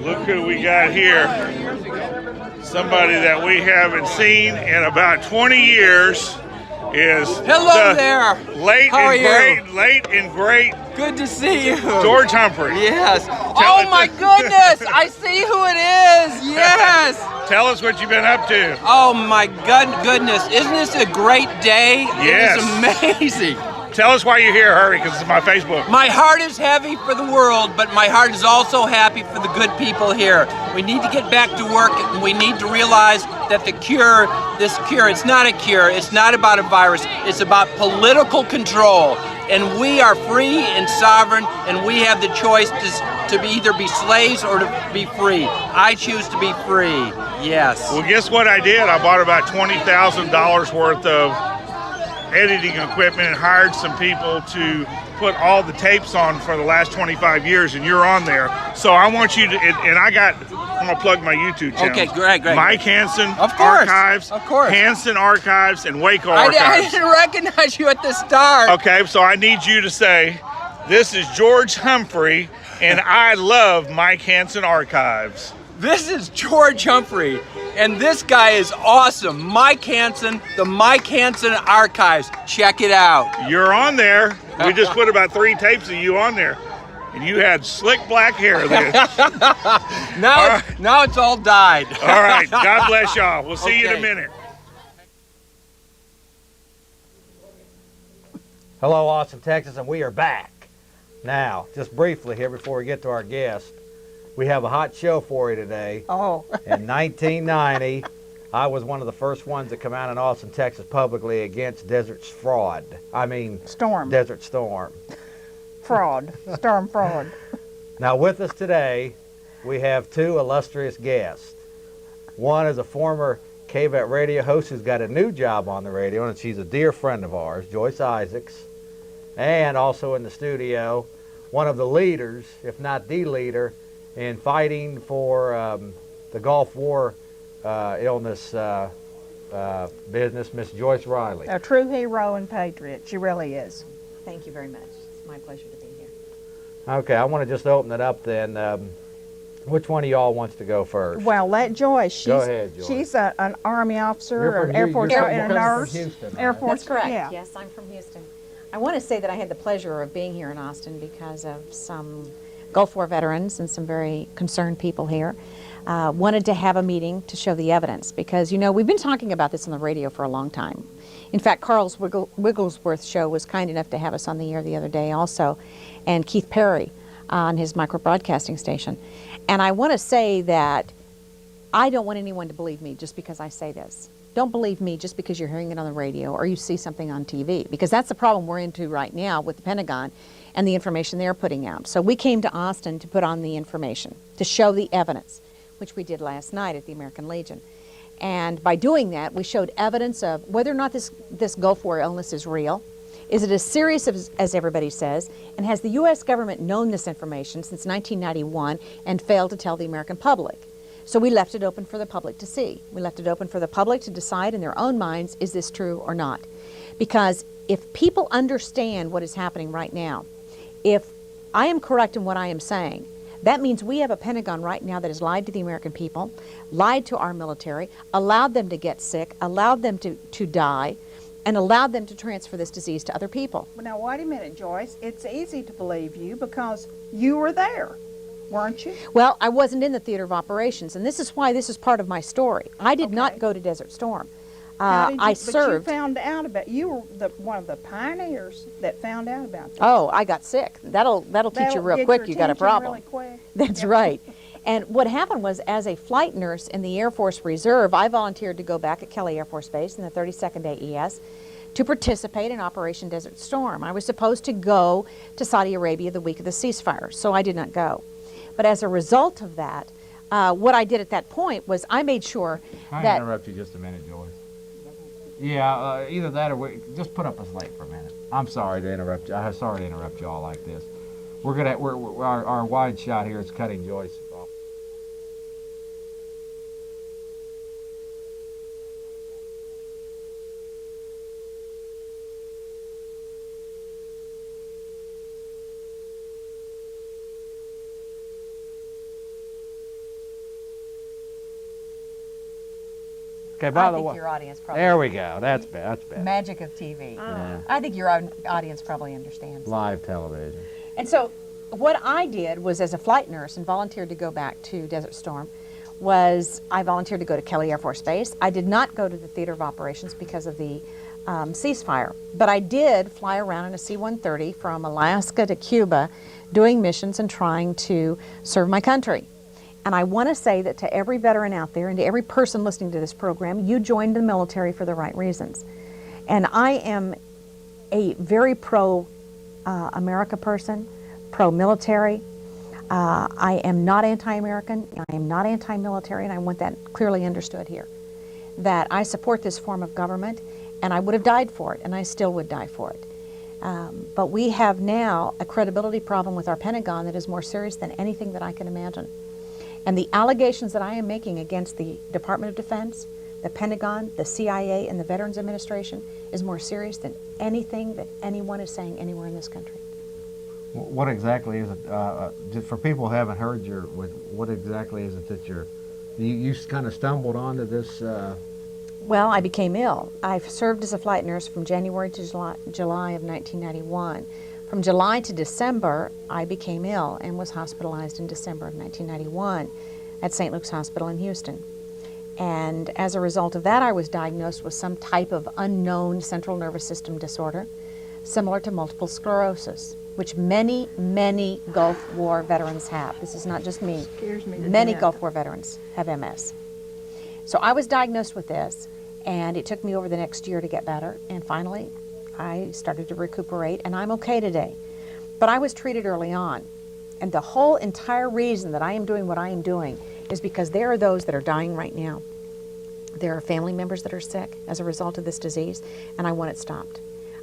Look who we got here. Somebody that we haven't seen in about 20 years is Hello there. Late and great. Good to see you. George Humphrey. Yes. Oh my goodness. I see who it is. Yes. Tell us what you've been up to. Oh my goodness. Isn't this a great day? Yes. It is amazing. Tell us why you're here, hurry, because it's my Facebook. My heart is heavy for the world, but my heart is also happy for the good people here. We need to get back to work, and we need to realize that this cure, it's not a cure, it's not about a virus, it's about political control. And we are free and sovereign, and we have the choice to either be slaves or to be free. I choose to be free, yes. Well, guess what I did? I bought about $20,000 worth of editing equipment and hired some people to put all the tapes on for the last 25 years, and you're on there. So I want you to, and I'm gonna plug my YouTube channel. Okay, great. Mike Hanson of course, Archives, of course. Hanson Archives, and Waco Archives. I didn't recognize you at the start. Okay, so I need you to say, this is George Humphrey, and I love Mike Hanson Archives. This is George Humphrey, and this guy is awesome. Mike Hanson, the Mike Hanson Archives. Check it out. You're on there. We just put about 3 tapes of you on there, and you had slick black hair then. Now it's all dyed. All right. God bless y'all. We'll see you in a minute. Hello, Austin, Texas, and we are back. Now, just briefly here before we get to our guest, we have a hot show for you today. Oh. In 1990, I was one of the first ones to come out in Austin, Texas publicly against Desert Storm. Desert Storm. Storm fraud. Now with us today, we have 2 illustrious guests. One is a former KVET radio host who's got a new job on the radio, and she's a dear friend of ours, Joyce Issacs. And also in the studio, one of the leaders, if not the leader, in fighting for the Gulf War illness business, Miss Joyce Riley. A true hero and patriot. She really is. Thank you very much. It's my pleasure to be here. Okay, I want to just open it up then. Which one of y'all wants to go first? Well, let Joyce. Go ahead, Joyce. She's an Army officer, an Air Force, and a nurse. Houston, Air right? Force. That's correct. Yeah. Yes, I'm from Houston. I want to say that I had the pleasure of being here in Austin because of some Gulf War veterans and some very concerned people here. Wanted to have a meeting to show the evidence because, you know, we've been talking about this on the radio for a long time. In fact, Carl's Wigglesworth show was kind enough to have us on the air the other day also, and Keith Perry on his micro-broadcasting station. And I want to say that I don't want anyone to believe me just because I say this. Don't believe me just because you're hearing it on the radio or you see something on TV, because that's the problem we're into right now with the Pentagon and the information they're putting out. So we came to Austin to put on the information, to show the evidence, which we did last night at the American Legion. And by doing that, we showed evidence of whether or not this Gulf War illness is real. Is it as serious as everybody says? And has the U.S. government known this information since 1991 and failed to tell the American public? So we left it open for the public to see. We left it open for the public to decide in their own minds, is this true or not? Because if people understand what is happening right now, if I am correct in what I am saying, that means we have a Pentagon right now that has lied to the American people, lied to our military, allowed them to get sick, allowed them to die, and allowed them to transfer this disease to other people. Well, now, wait a minute, Joyce. It's easy to believe you because you were there, weren't you? Well, I wasn't in the theater of operations, and this is why this is part of my story. I did not go to Desert Storm. I served. But you found out about, you were one of the pioneers that found out about this. Oh, I got sick. That'll teach you real quick you got a problem. Really quick. That's right. And what happened was, as a flight nurse in the Air Force Reserve, I volunteered to go back at Kelly Air Force Base in the 32nd AES to participate in Operation Desert Storm. I was supposed to go to Saudi Arabia the week of the ceasefire, so I did not go. But as a result of that, what I did at that point was I made sure Can that... I interrupt you just a minute, Joyce? Yeah, either that or just put up a slate for a minute. I'm sorry to interrupt you. I'm sorry to interrupt you all like this. Our wide shot here is cutting Joyce off. Okay, by I the think way, your audience probably. there we go. That's better. That's better. Magic of TV. Yeah. I think your audience probably understands. Live television. And so what I did was, as a flight nurse and volunteered to go back to Desert Storm, was I volunteered to go to Kelly Air Force Base. I did not go to the theater of operations because of the ceasefire, but I did fly around in a C-130 from Alaska to Cuba doing missions and trying to serve my country. And I want to say that to every veteran out there and to every person listening to this program, you joined the military for the right reasons. And I am a very pro-America person, pro-military. I am not anti-American, I am not anti-military, and I want that clearly understood here. That I support this form of government, and I would have died for it, and I still would die for it. But we have now a credibility problem with our Pentagon that is more serious than anything that I can imagine. And the allegations that I am making against the Department of Defense, the Pentagon, the CIA, and the Veterans Administration is more serious than anything that anyone is saying anywhere in this country. What exactly is it, just for people who haven't heard what exactly is it that you kind of stumbled onto this? Well, I became ill. I've served as a flight nurse from January to July of 1991. From July to December, I became ill and was hospitalized in December of 1991 at St. Luke's Hospital in Houston. And as a result of that, I was diagnosed with some type of unknown central nervous system disorder, similar to multiple sclerosis, which many, many Gulf War veterans have. This is not just me. Scares me to Many death. Gulf War veterans have MS. So I was diagnosed with this, and it took me over the next year to get better, and finally I started to recuperate, and I'm okay today. But I was treated early on, and the whole entire reason that I am doing what I am doing is because there are those that are dying right now. There are family members that are sick as a result of this disease, and I want it stopped.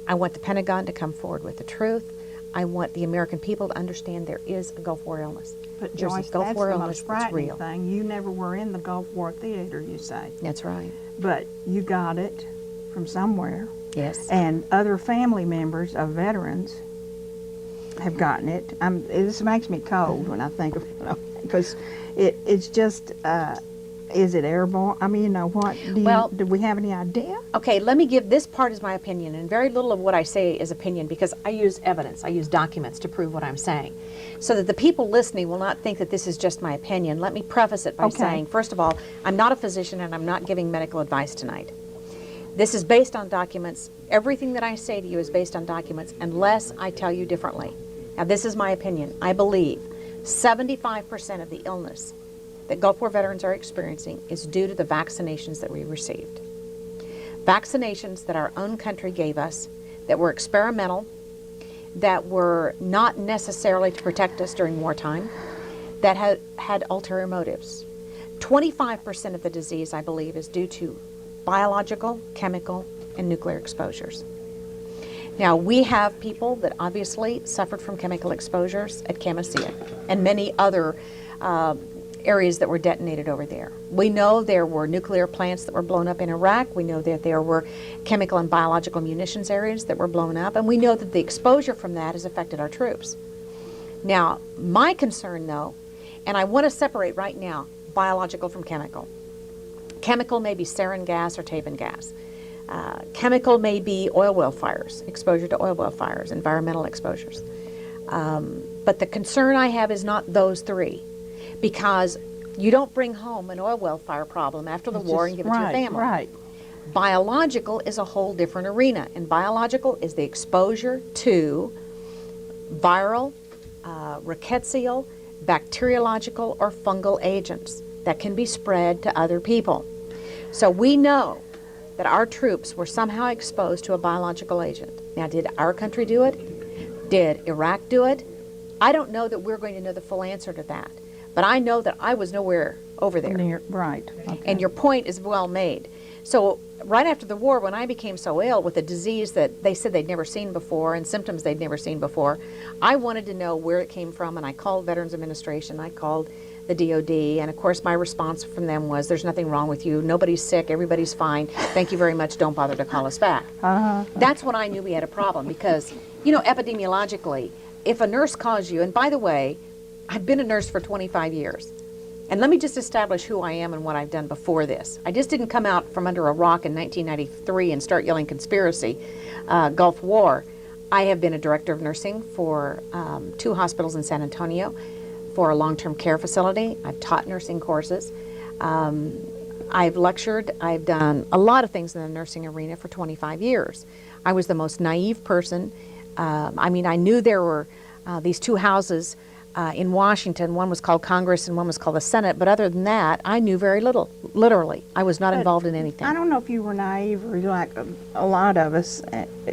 I want the Pentagon to come forward with the truth. I want the American people to understand there is a Gulf War illness. But There's Joyce, a Gulf that's War the illness most that's frightening real. thing. You never were in the Gulf War theater, you say. That's right. But you got it from somewhere. Yes. And other family members of veterans have gotten it. This makes me cold when I think of it, because it's just, is it airborne? I mean, what? Do we have any idea? Okay, let me give this part as my opinion, and very little of what I say is opinion, because I use evidence, I use documents to prove what I'm saying. So that the people listening will not think that this is just my opinion, let me preface it by saying, first of all, I'm not a physician and I'm not giving medical advice tonight. This is based on documents. Everything that I say to you is based on documents, unless I tell you differently. Now, this is my opinion. I believe 75% of the illness that Gulf War veterans are experiencing is due to the vaccinations that we received. Vaccinations that our own country gave us that were experimental, that were not necessarily to protect us during wartime, that had ulterior motives. 25% of the disease, I believe, is due to biological, chemical, and nuclear exposures. Now, we have people that obviously suffered from chemical exposures at Camisea and many other areas that were detonated over there. We know there were nuclear plants that were blown up in Iraq. We know that there were chemical and biological munitions areas that were blown up, and we know that the exposure from that has affected our troops. Now, my concern, though, and I want to separate right now biological from chemical. Chemical may be sarin gas or Taban gas. Chemical may be oil well fires, exposure to oil well fires, environmental exposures. But the concern I have is not those three, because you don't bring home an oil well fire problem after the war and give it to your family. Right. Biological is a whole different arena, and biological is the exposure to viral, rickettsial, bacteriological, or fungal agents that can be spread to other people. So we know that our troops were somehow exposed to a biological agent. Now, did our country do it? Did Iraq do it? I don't know that we're going to know the full answer to that, but I know that I was nowhere over there. Right. Okay. And your point is well made. So right after the war, when I became so ill with a disease that they said they'd never seen before and symptoms they'd never seen before, I wanted to know where it came from, and I called Veterans Administration, I called the DOD, and of course my response from them was, there's nothing wrong with you, nobody's sick, everybody's fine, thank you very much, don't bother to call us back. That's when I knew we had a problem, because, you know, epidemiologically, if a nurse calls you, and by the way, I've been a nurse for 25 years, And let me just establish who I am and what I've done before this. I just didn't come out from under a rock in 1993 and start yelling conspiracy, Gulf War. I have been a director of nursing for 2 hospitals in San Antonio, for a long-term care facility. I've taught nursing courses. I've lectured. I've done a lot of things in the nursing arena for 25 years. I was the most naive person. I mean, I knew there were these 2 houses in Washington. One was called Congress and one was called the Senate. But other than that, I knew very little. Literally, I was not involved in anything. I don't know if you were naive or like a lot of us,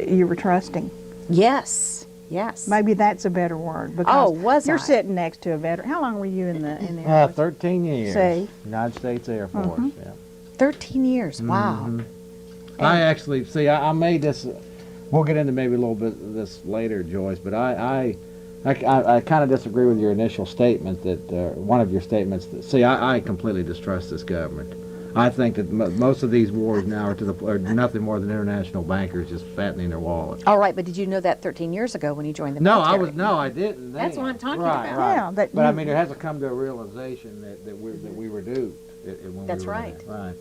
you were trusting. Yes, yes. Maybe that's a better word. Because was you're I? sitting next to a veteran. How long were you in the Air Force? 13 years. See? United States Air Force. Yeah. 13 years. Wow. I actually see. I made this. We'll get into maybe a little bit of this later, Joyce. But I kind of disagree with your initial statement that one of your statements. That, I completely distrust this government. I think that most of these wars now are nothing more than international bankers just fattening their wallets. All right, but did you know that 13 years ago when you joined the military? I didn't. That's what I'm talking right, about. Right. Yeah, but I mean, there has to come to a realization that we were duped. When That's we were right. there. Right.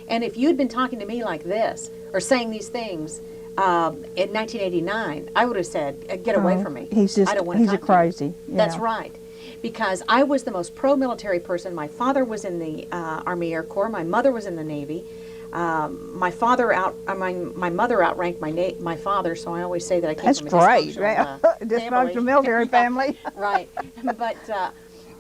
And if you'd been talking to me like this or saying these things in 1989, I would have said, "Get away from me." He's just, I don't want to he's a talk to you." crazy. That's yeah. right. Because I was the most pro-military person. My father was in the Army Air Corps. My mother was in the Navy. My mother outranked my father. So I always say that I came That's from a great. dysfunctional, Dysfunctional military family. Right. But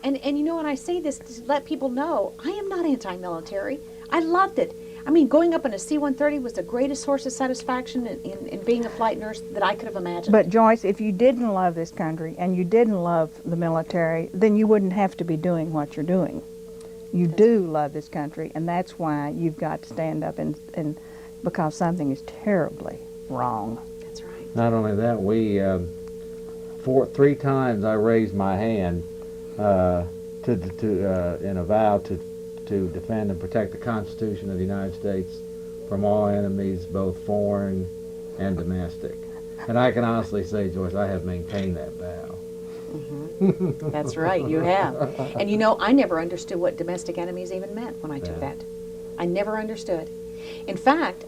and you know, and I say this to let people know, I am not anti-military. I loved it. I mean, going up in a C-130 was the greatest source of satisfaction in being a flight nurse that I could have imagined. But Joyce, if you didn't love this country and you didn't love the military, then you wouldn't have to be doing what you're doing. You do love this country, and that's why you've got to stand up and because something is terribly wrong. That's right. Not only that, we 3 times I raised my hand in a vow to defend and protect the Constitution of the United States from all enemies, both foreign and domestic. And I can honestly say, Joyce, I have maintained that vow. Mm-hmm. That's right, you have. And you know, I never understood what domestic enemies even meant when I took that. I never understood. In fact,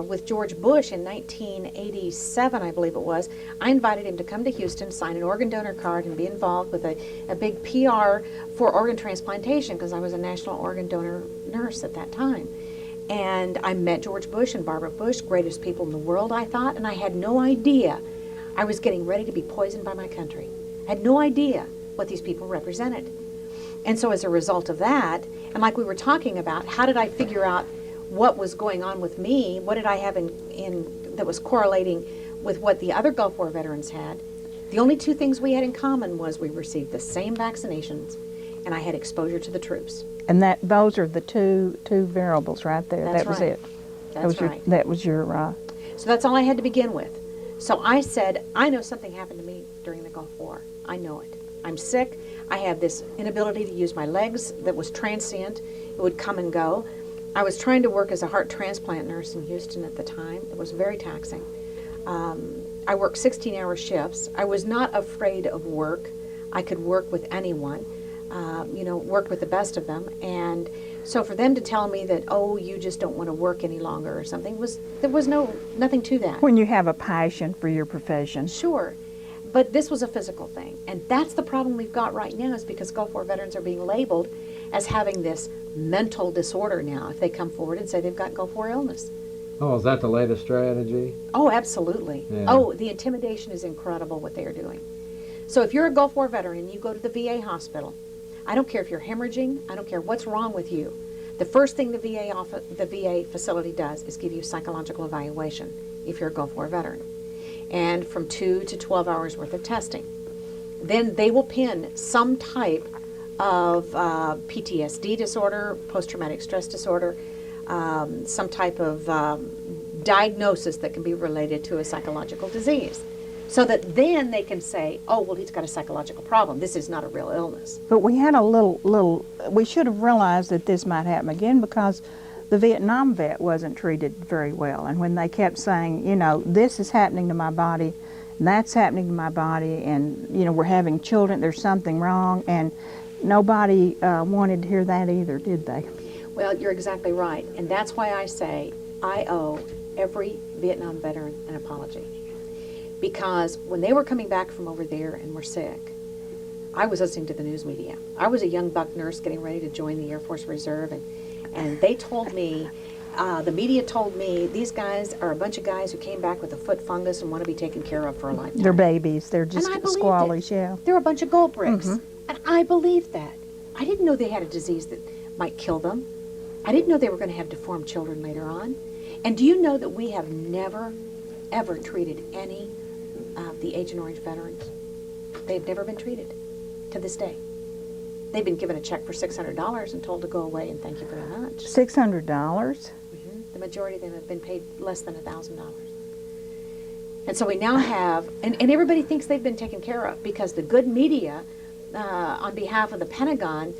with George Bush in 1987, I believe it was, I invited him to come to Houston, sign an organ donor card, and be involved with a big PR for organ transplantation because I was a national organ donor nurse at that time. And I met George Bush and Barbara Bush, greatest people in the world, I thought, and I had no idea I was getting ready to be poisoned by my country. I had no idea what these people represented. And so as a result of that, and like we were talking about, how did I figure out what was going on with me? What did I have in that was correlating with what the other Gulf War veterans had? The only 2 things we had in common was we received the same vaccinations, and I had exposure to the troops. And those are the two variables right there. That's that was right. it. That's right. That was your. So that's all I had to begin with. So I said, I know something happened to me during the Gulf War. I know it. I'm sick. I have this inability to use my legs that was transient. It would come and go. I was trying to work as a heart transplant nurse in Houston at the time. It was very taxing. I worked 16-hour shifts. I was not afraid of work. I could work with anyone, work with the best of them. And so for them to tell me that, oh, you just don't want to work any longer or something, there was nothing to that. When you have a passion for your profession. Sure. But this was a physical thing. And that's the problem we've got right now is because Gulf War veterans are being labeled as having this mental disorder now if they come forward and say they've got Gulf War illness. Oh, is that the latest strategy? Oh, absolutely. Yeah. Oh, the intimidation is incredible what they are doing. So if you're a Gulf War veteran and you go to the VA hospital, I don't care if you're hemorrhaging, I don't care what's wrong with you. The first thing the VA facility does is give you psychological evaluation if you're a Gulf War veteran. And from 2 to 12 hours worth of testing. Then they will pin some type of PTSD disorder, post-traumatic stress disorder, some type of diagnosis that can be related to a psychological disease. So that then they can say, oh, well, he's got a psychological problem. This is not a real illness. But we had we should have realized that this might happen again because the Vietnam vet wasn't treated very well. And when they kept saying, this is happening to my body, and that's happening to my body, and, we're having children, there's something wrong, and nobody wanted to hear that either, did they? Well, you're exactly right. And that's why I say I owe every Vietnam veteran an apology. Because when they were coming back from over there and were sick, I was listening to the news media. I was a young buck nurse getting ready to join the Air Force Reserve, and they told me, the media told me, these guys are a bunch of guys who came back with a foot fungus and want to be taken care of for a lifetime. They're babies. They're just And I believed squallish, it. yeah. They're a bunch of gold bricks. And I believed that. I didn't know they had a disease that might kill them. I didn't know they were going to have deformed children later on. And do you know that we have never, ever treated any of the Agent Orange veterans? They've never been treated to this day. They've been given a check for $600 and told to go away and thank you very much. $600? The majority of them have been paid less than $1,000. And so we now have, and everybody thinks they've been taken care of because the good media, on behalf of the Pentagon,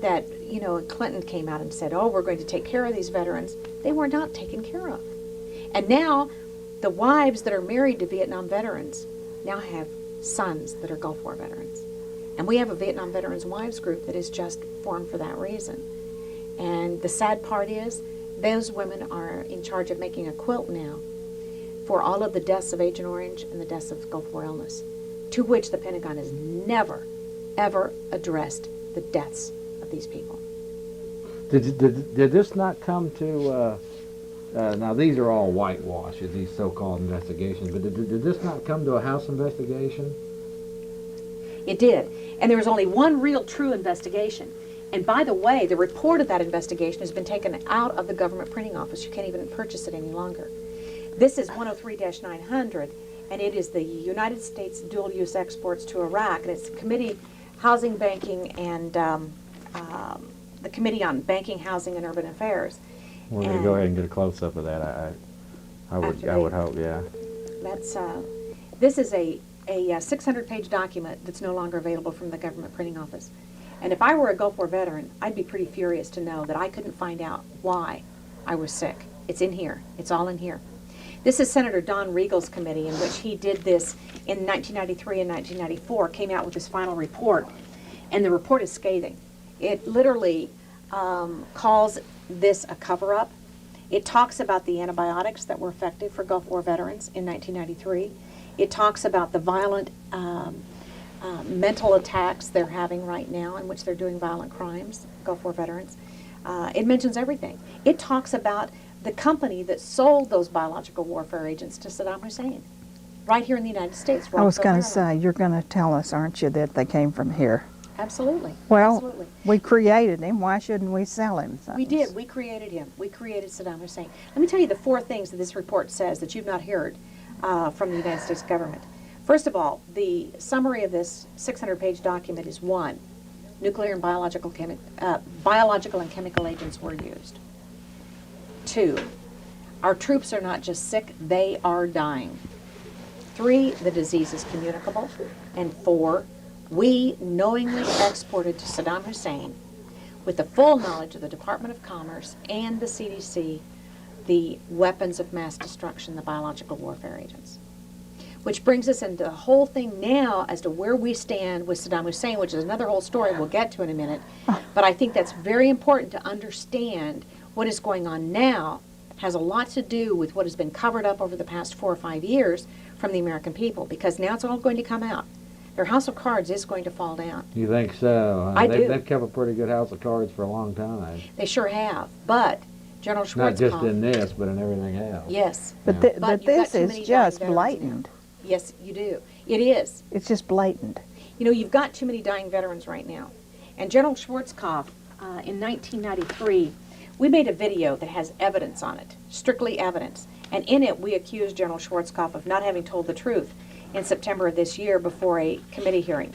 that, you know, Clinton came out and said, oh, we're going to take care of these veterans. They were not taken care of. And now the wives that are married to Vietnam veterans now have sons that are Gulf War veterans. And we have a Vietnam Veterans Wives group that is just formed for that reason. And the sad part is, those women are in charge of making a quilt now for all of the deaths of Agent Orange and the deaths of Gulf War illness, to which the Pentagon has never, ever addressed the deaths of these people. Did this not come to, now these are all whitewashes, these so-called investigations, but did this not come to a House investigation? It did. And there was only one real true investigation. And by the way, the report of that investigation has been taken out of the government printing office. You can't even purchase it any longer. This is 103-900, and it is the United States dual-use exports to Iraq, and it's the Committee Housing, Banking, and the Committee on Banking, Housing, and Urban Affairs. We're going to go ahead and get a close-up of that. I would hope, yeah. That's this is a 600-page document that's no longer available from the government printing office. And if I were a Gulf War veteran, I'd be pretty furious to know that I couldn't find out why I was sick. It's in here. It's all in here. This is Senator Don Riegel's committee, in which he did this in 1993 and 1994, came out with his final report. And the report is scathing. It literally calls this a cover-up. It talks about the antibiotics that were effective for Gulf War veterans in 1993. It talks about the violent mental attacks they're having right now in which they're doing violent crimes, Gulf War veterans. It mentions everything. It talks about the company that sold those biological warfare agents to Saddam Hussein, right here in the United States. I was going to say, you're going to tell us, aren't you, that they came from here? Absolutely. Well, absolutely. We created him. Why shouldn't we sell him? We did. We created him. We created Saddam Hussein. Let me tell you the 4 things that this report says that you've not heard from the United States government. First of all, the summary of this 600-page document is 1, nuclear and biological and chemical agents were used. 2, our troops are not just sick, they are dying. 3, the disease is communicable. And 4, we knowingly exported to Saddam Hussein, with the full knowledge of the Department of Commerce and the CDC, the weapons of mass destruction, the biological warfare agents. Which brings us into the whole thing now as to where we stand with Saddam Hussein, which is another whole story we'll get to in a minute. But I think that's very important to understand what is going on now has a lot to do with what has been covered up over the past 4 or 5 years from the American people, because now it's all going to come out. Their house of cards is going to fall down. You think so? I do. They've kept a pretty good house of cards for a long time. They sure have. But General Schwarzkopf... Not just in this, but in everything else. Yes. But, Yeah. but you've got this too is many just dying veterans now. blatant. Yes, you do. It is. It's just blatant. You know, you've got too many dying veterans right now. And General Schwarzkopf, in 1993, we made a video that has evidence on it, strictly evidence. And in it, we accused General Schwarzkopf of not having told the truth in September of this year before a committee hearing.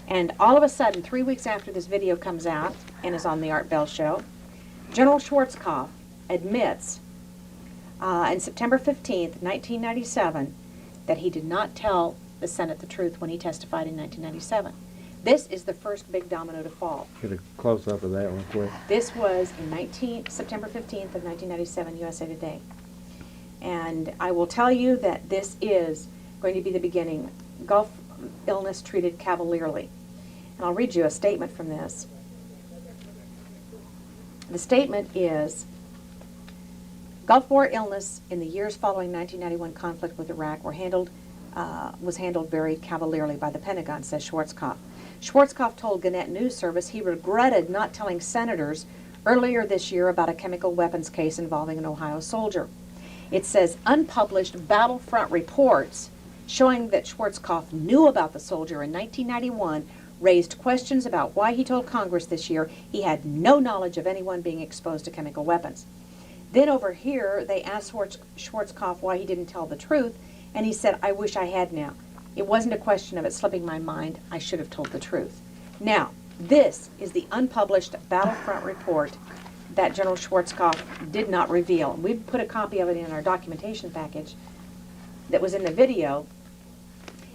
And all of a sudden, 3 weeks after this video comes out and is on the Art Bell Show, General Schwarzkopf admits on September 15th, 1997, that he did not tell the Senate the truth when he testified in 1997. This is the first big domino to fall. Get a close-up of that real quick. This was in September 15th of 1997, USA Today. And I will tell you that this is going to be the beginning. Gulf illness treated cavalierly. And I'll read you a statement from this. The statement is, Gulf War illness in the years following 1991 conflict with Iraq was handled very cavalierly by the Pentagon, says Schwarzkopf. Schwarzkopf told Gannett News Service he regretted not telling senators earlier this year about a chemical weapons case involving an Ohio soldier. It says unpublished battlefront reports showing that Schwarzkopf knew about the soldier in 1991 raised questions about why he told Congress this year he had no knowledge of anyone being exposed to chemical weapons. Then over here, they asked Schwarzkopf why he didn't tell the truth, and he said, I wish I had now. It wasn't a question of it slipping my mind. I should have told the truth. Now, this is the unpublished battlefront report that General Schwarzkopf did not reveal. We put a copy of it in our documentation package that was in the video.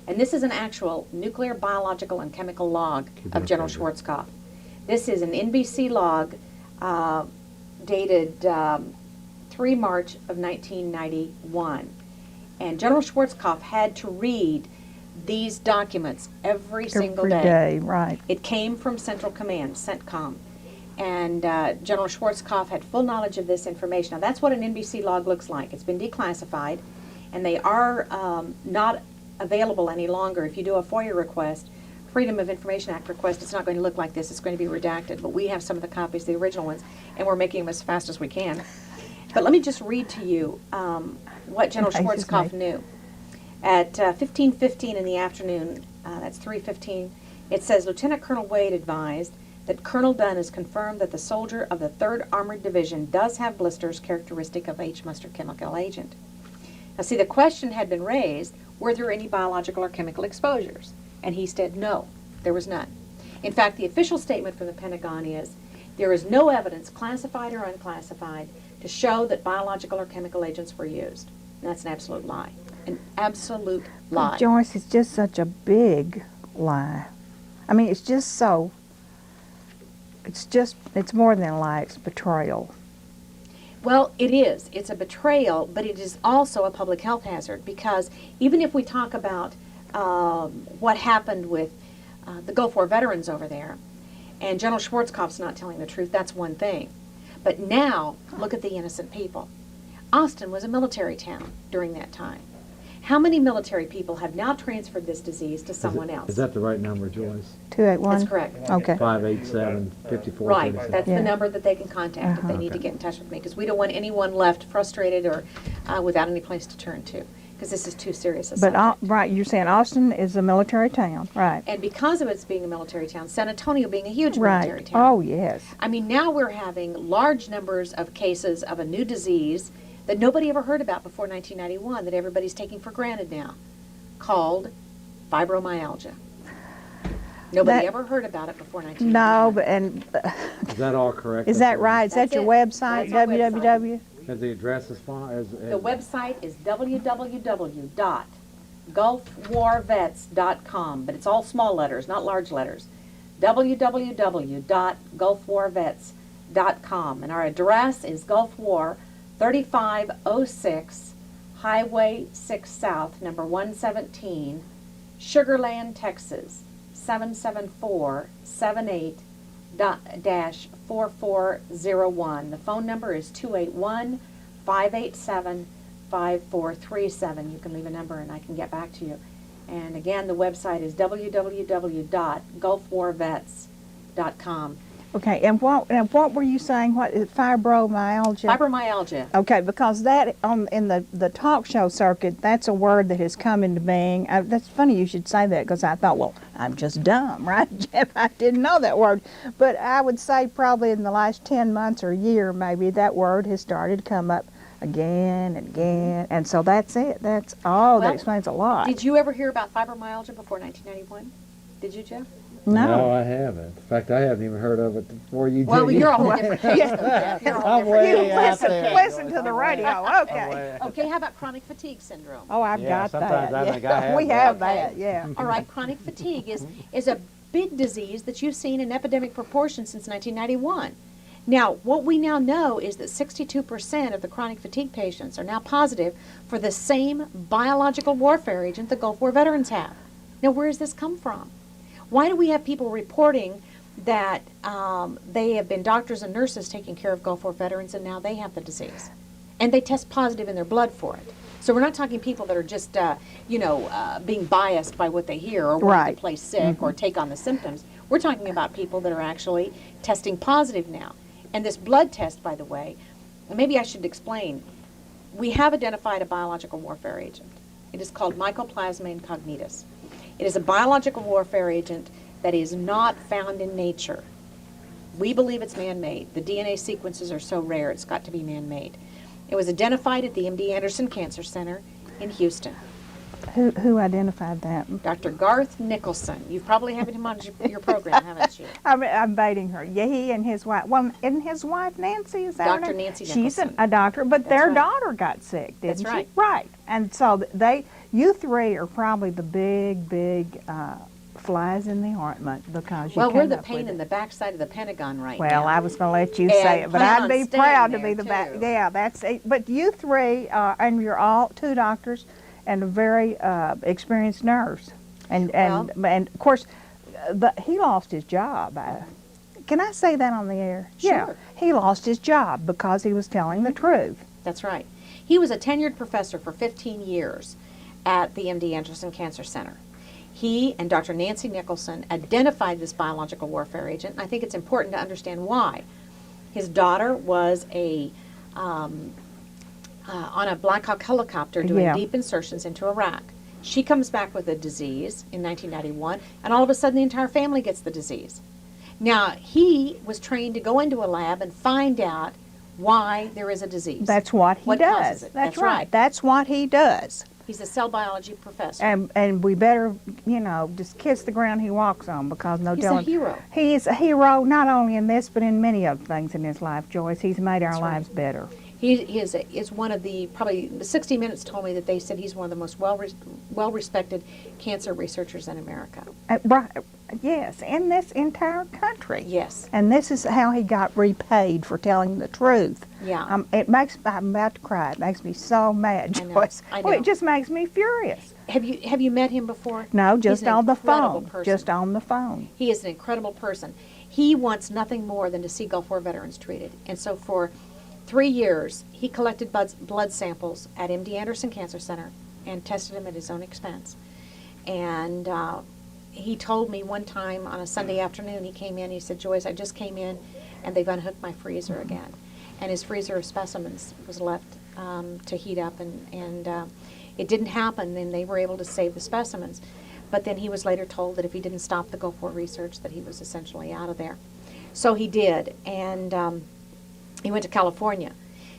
And this is an actual nuclear, biological, and chemical log of General Schwarzkopf. This is an NBC log dated 3 March of 1991. And General Schwarzkopf had to read these documents every single day. Every day, right. It came from Central Command, CENTCOM. And General Schwarzkopf had full knowledge of this information. Now, that's what an NBC log looks like. It's been declassified, and they are not available any longer. If you do a FOIA request, Freedom of Information Act request, it's not going to look like this. It's going to be redacted. But we have some of the copies, the original ones, and we're making them as fast as we can. But let me just read to you what General Schwarzkopf knew. At 15:15 in the afternoon, that's 3:15, it says, Lieutenant Colonel Wade advised that Colonel Dunn has confirmed that the soldier of the 3rd Armored Division does have blisters characteristic of H. mustard chemical agent. Now, see, the question had been raised, were there any biological or chemical exposures? And he said no, there was none. In fact, the official statement from the Pentagon is, there is no evidence, classified or unclassified, to show that biological or chemical agents were used. And that's an absolute lie. An absolute lie. But Joyce, it's just such a big lie. I mean, it's just so, it's more than a lie, it's betrayal. Well, it is. It's a betrayal, but it is also a public health hazard, because even if we talk about what happened with the Gulf War veterans over there, and General Schwarzkopf's not telling the truth, that's one thing. But now, look at the innocent people. Austin was a military town during that time. How many military people have now transferred this disease to someone else? Is that the right number, Joyce? 281? That's correct. Okay. 587-5436. Right, that's Yeah. the number that they can contact if they need to get in touch with me, because we don't want anyone left frustrated or without any place to turn to, because this is too serious a But, subject. right, you're saying Austin is a military town, right? And because of its being a military town, San Antonio being a huge Right. military town. Oh, yes. I mean, now we're having large numbers of cases of a new disease that nobody ever heard about before 1991, that everybody's taking for granted now, called fibromyalgia. Nobody That- ever heard about it before No, 1991. but, and, Is that all correct? is that right? Is that That's your it. website, That's our website. www? Has the address is fine? The website is www.gulfwarvets.com, but it's all small letters, not large letters. www.gulfwarvets.com, and our address is Gulf War, 3506 Highway 6 South, number 117, Sugarland, Texas, 774-78-4401. The phone number is 281-587-5437. You can leave a number and I can get back to you. And again, the website is www.gulfwarvets.com. Okay, and what were you saying? What is fibromyalgia? Fibromyalgia. Okay, because that in the talk show circuit, that's a word that has come into being. That's funny you should say that, because I thought, well, I'm just dumb, right, Jeff? I didn't know that word. But I would say probably in the last 10 months or a year, maybe, that word has started to come up again and again. And so that's it. That's all. Well, that explains a lot. Did you ever hear about fibromyalgia before 1991? Did you, Jeff? No, I haven't. In fact, I haven't even heard of it before you did. Well, you're a whole different case, though, Jeff. You're a whole I'm different way case. out there. Listen to the radio. Okay. Okay, how about chronic fatigue syndrome? Oh, I've Yeah, got sometimes that. I think I have we that. have Okay. that. Yeah. All right, chronic fatigue is a big disease that you've seen in epidemic proportion since 1991. Now, what we now know is that 62% of the chronic fatigue patients are now positive for the same biological warfare agent the Gulf War veterans have. Now, where does this come from? Why do we have people reporting that they have been doctors and nurses taking care of Gulf War veterans and now they have the disease? And they test positive in their blood for it. So we're not talking people that are just, being biased by what they hear or wanting to play sick or take on the symptoms. We're talking about people that are actually testing positive now. And this blood test, by the way, maybe I should explain. We have identified a biological warfare agent. It is called Mycoplasma incognitus. It is a biological warfare agent that is not found in nature. We believe it's man-made. The DNA sequences are so rare, it's got to be man-made. It was identified at the MD Anderson Cancer Center in Houston. Who identified that? Dr. Garth Nicholson. You've probably had him on your program, haven't you? I'm baiting her. Yeah, he and his wife. Well, isn't his wife Nancy? Is that her Dr. name? Nancy She's Nicholson. a doctor, but That's their right. daughter got sick, didn't That's she? right. Right. And so you three are probably the big flies in the ointment because you Well, we're came the up pain with in it. the backside of the Pentagon right Well, now. I was going to let you say And it, but plan I'd on be staying proud to be there, the back. too. Yeah, that's it. But you three, and you're all two doctors and a very experienced nurse. And of course, he lost his job. Can I say that on the air? Yeah. Sure. He lost his job because he was telling the truth. That's right. He was a tenured professor for 15 years at the MD Anderson Cancer Center. He and Dr. Nancy Nicholson identified this biological warfare agent, and I think it's important to understand why. His daughter was on a Black Hawk helicopter doing deep insertions into Iraq. She comes back with a disease in 1991, and all of a sudden the entire family gets the disease. Now, he was trained to go into a lab and find out why there is a disease. That's what he does. Causes it. That's right. That's what he does. He's a cell biology professor. And we better, just kiss the ground he walks on because no He's telling. a hero. He is a hero not only in this but in many other things in his life, Joyce. He's made our lives better. He is one of the, probably 60 Minutes told me that they said he's one of the most well-respected cancer researchers in America. Right. Yes, in this entire country. Yes. And this is how he got repaid for telling the truth. Yeah. I'm about to cry. It makes me so mad, I know, Joyce. I Well, know. it just makes me furious. Have you met him before? No, He's just an on the incredible phone. person. Just on the phone. He is an incredible person. He wants nothing more than to see Gulf War veterans treated. And so for 3 years, he collected blood samples at MD Anderson Cancer Center and tested them at his own expense. And he told me one time on a Sunday afternoon, he came in, he said, Joyce, I just came in and they've unhooked my freezer again. And his freezer of specimens was left to heat up, and it didn't happen, and they were able to save the specimens. But then he was later told that if he didn't stop the Gulf War research, that he was essentially out of there. So he did, and he went to California.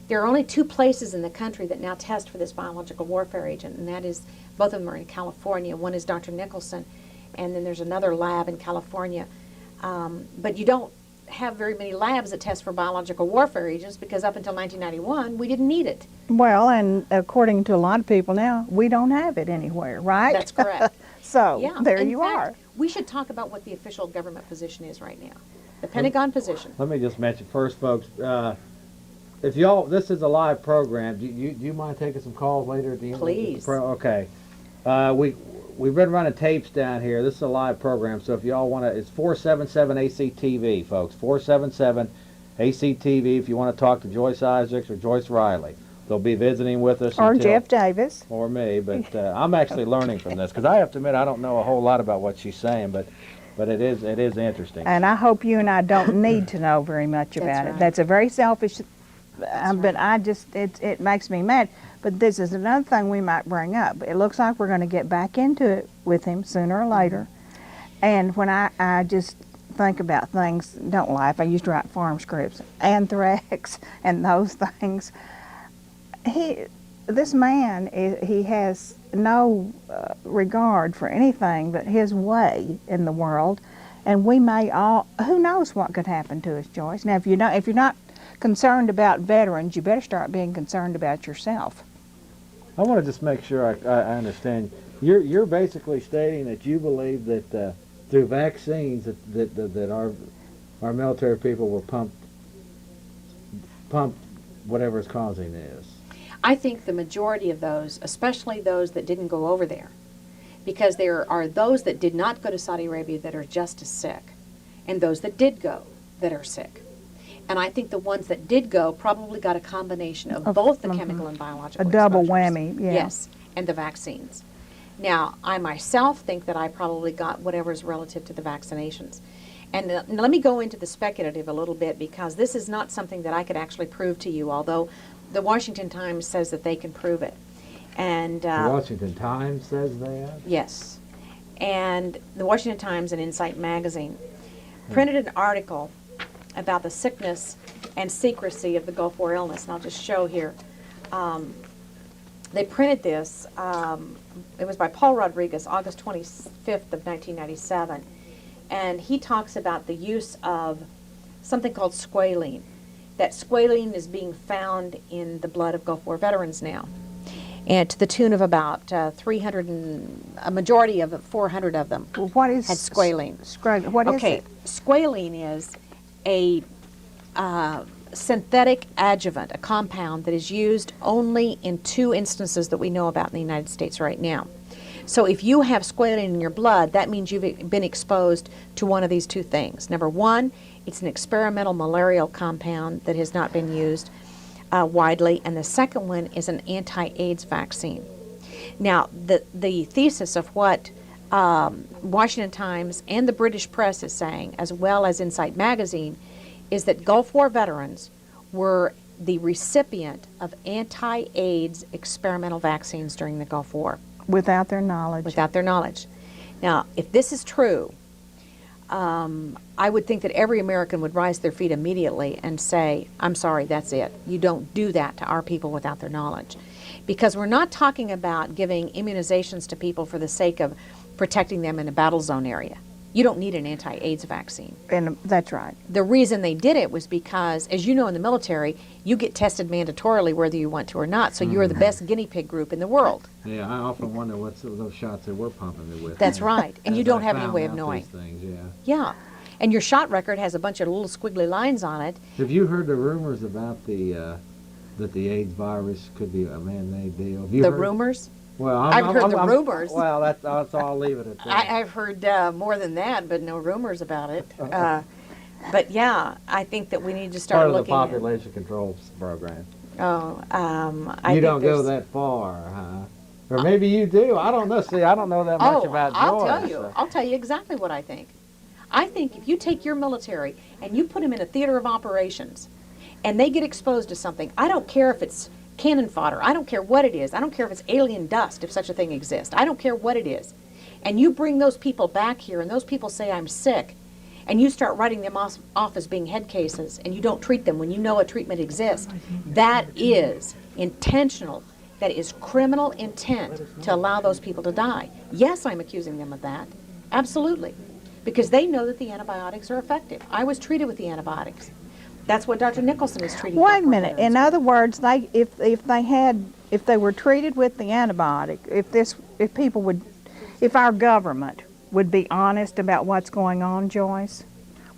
There are only 2 places in the country that now test for this biological warfare agent, and that is, both of them are in California. One is Dr. Nicholson, and then there's another lab in California. But you don't have very many labs that test for biological warfare agents because up until 1991, we didn't need it. Well, and according to a lot of people now, we don't have it anywhere, right? That's correct. So, Yeah. there In you fact, are. We should talk about what the official government position is right now. The Pentagon position. Let me just mention first, folks, if y'all, this is a live program. Do you mind taking some calls later at the end? Please. Okay. We've been running tapes down here. This is a live program, so if y'all want to, it's 477 ACTV, folks. 477 ACTV if you want to talk to Joyce Issacs or Joyce Riley. They'll be visiting with us. Or until, Jeff Davis. Or me, but I'm actually learning from this because I have to admit I don't know a whole lot about what she's saying, but it is interesting. And I hope you and I don't need to know very much about That's it. right. That's a very selfish, but I just, it makes me mad. But this is another thing we might bring up. It looks like we're going to get back into it with him sooner or later. And when I just think about things, don't laugh, I used to write farm scripts, anthrax and those things. This man, he has no regard for anything but his way in the world. And we may all, who knows what could happen to us, Joyce. Now, if you're not concerned about veterans, you better start being concerned about yourself. I want to just make sure I understand. You're basically stating that you believe that through vaccines that our military people were pumped whatever is causing this. I think the majority of those, especially those that didn't go over there, because there are those that did not go to Saudi Arabia that are just as sick, and those that did go that are sick. And I think the ones that did go probably got a combination of both the chemical and biological A double exposures. whammy, yeah. Yes, and the vaccines. Now, I myself think that I probably got whatever's relative to the vaccinations. And let me go into the speculative a little bit, because this is not something that I could actually prove to you, although the Washington Times says that they can prove it. And The Washington Times says that. yes. And the Washington Times and Insight Magazine printed an article about the sickness and secrecy of the Gulf War illness. And I'll just show here. They printed this. It was by Paul Rodriguez, August 25th of 1997. And he talks about the use of something called squalene. That squalene is being found in the blood of Gulf War veterans now. And to the tune of about 300, a majority of 400 of them Well, what is had squalene. What is Okay, it? squalene is a synthetic adjuvant, a compound that is used only in 2 instances that we know about in the United States right now. So if you have squalene in your blood, that means you've been exposed to one of these 2 things. Number 1, it's an experimental malarial compound that has not been used widely, and the second one is an anti-AIDS vaccine. Now, the thesis of what Washington Times and the British press is saying, as well as Insight Magazine, is that Gulf War veterans were the recipient of anti-AIDS experimental vaccines during the Gulf War. Without their knowledge. Without their knowledge. Now, if this is true, I would think that every American would rise to their feet immediately and say, I'm sorry, that's it. You don't do that to our people without their knowledge. Because we're not talking about giving immunizations to people for the sake of protecting them in a battle zone area. You don't need an anti-AIDS vaccine. And that's right. The reason they did it was because, as you know, in the military, you get tested mandatorily whether you want to or not, so you're the best guinea pig group in the world. Yeah, I often wonder what those shots they were pumping me with. That's right, and you As don't I have any found way of out knowing. these things, yeah. Yeah, and your shot record has a bunch of little squiggly lines on it. Have you heard the rumors about that the AIDS virus could be a man-made deal? Have you The heard? rumors? Well, I've heard the rumors. Well, that's all. I'll leave it at that. I've heard more than that, but no rumors about it. But yeah, I think that we need to start Part of the looking population control program. at. Oh, I You think don't go there's- that far, huh? Or maybe you do. I don't know. See, I don't know that much about Joyce. I'll tell you. I'll tell you exactly what I think. I think if you take your military and you put them in a theater of operations, and they get exposed to something, I don't care if it's cannon fodder. I don't care what it is. I don't care if it's alien dust, if such a thing exists. I don't care what it is. And you bring those people back here, and those people say, I'm sick, and you start writing them off as being head cases, and you don't treat them when you know a treatment exists. That is intentional. That is criminal intent to allow those people to die. Yes, I'm accusing them of that. Absolutely. Because they know that the antibiotics are effective. I was treated with the antibiotics. That's what Dr. Nicholson is treating. Wait a for minute. veterans. In other words, if they were treated with the antibiotic, if our government would be honest about what's going on, Joyce,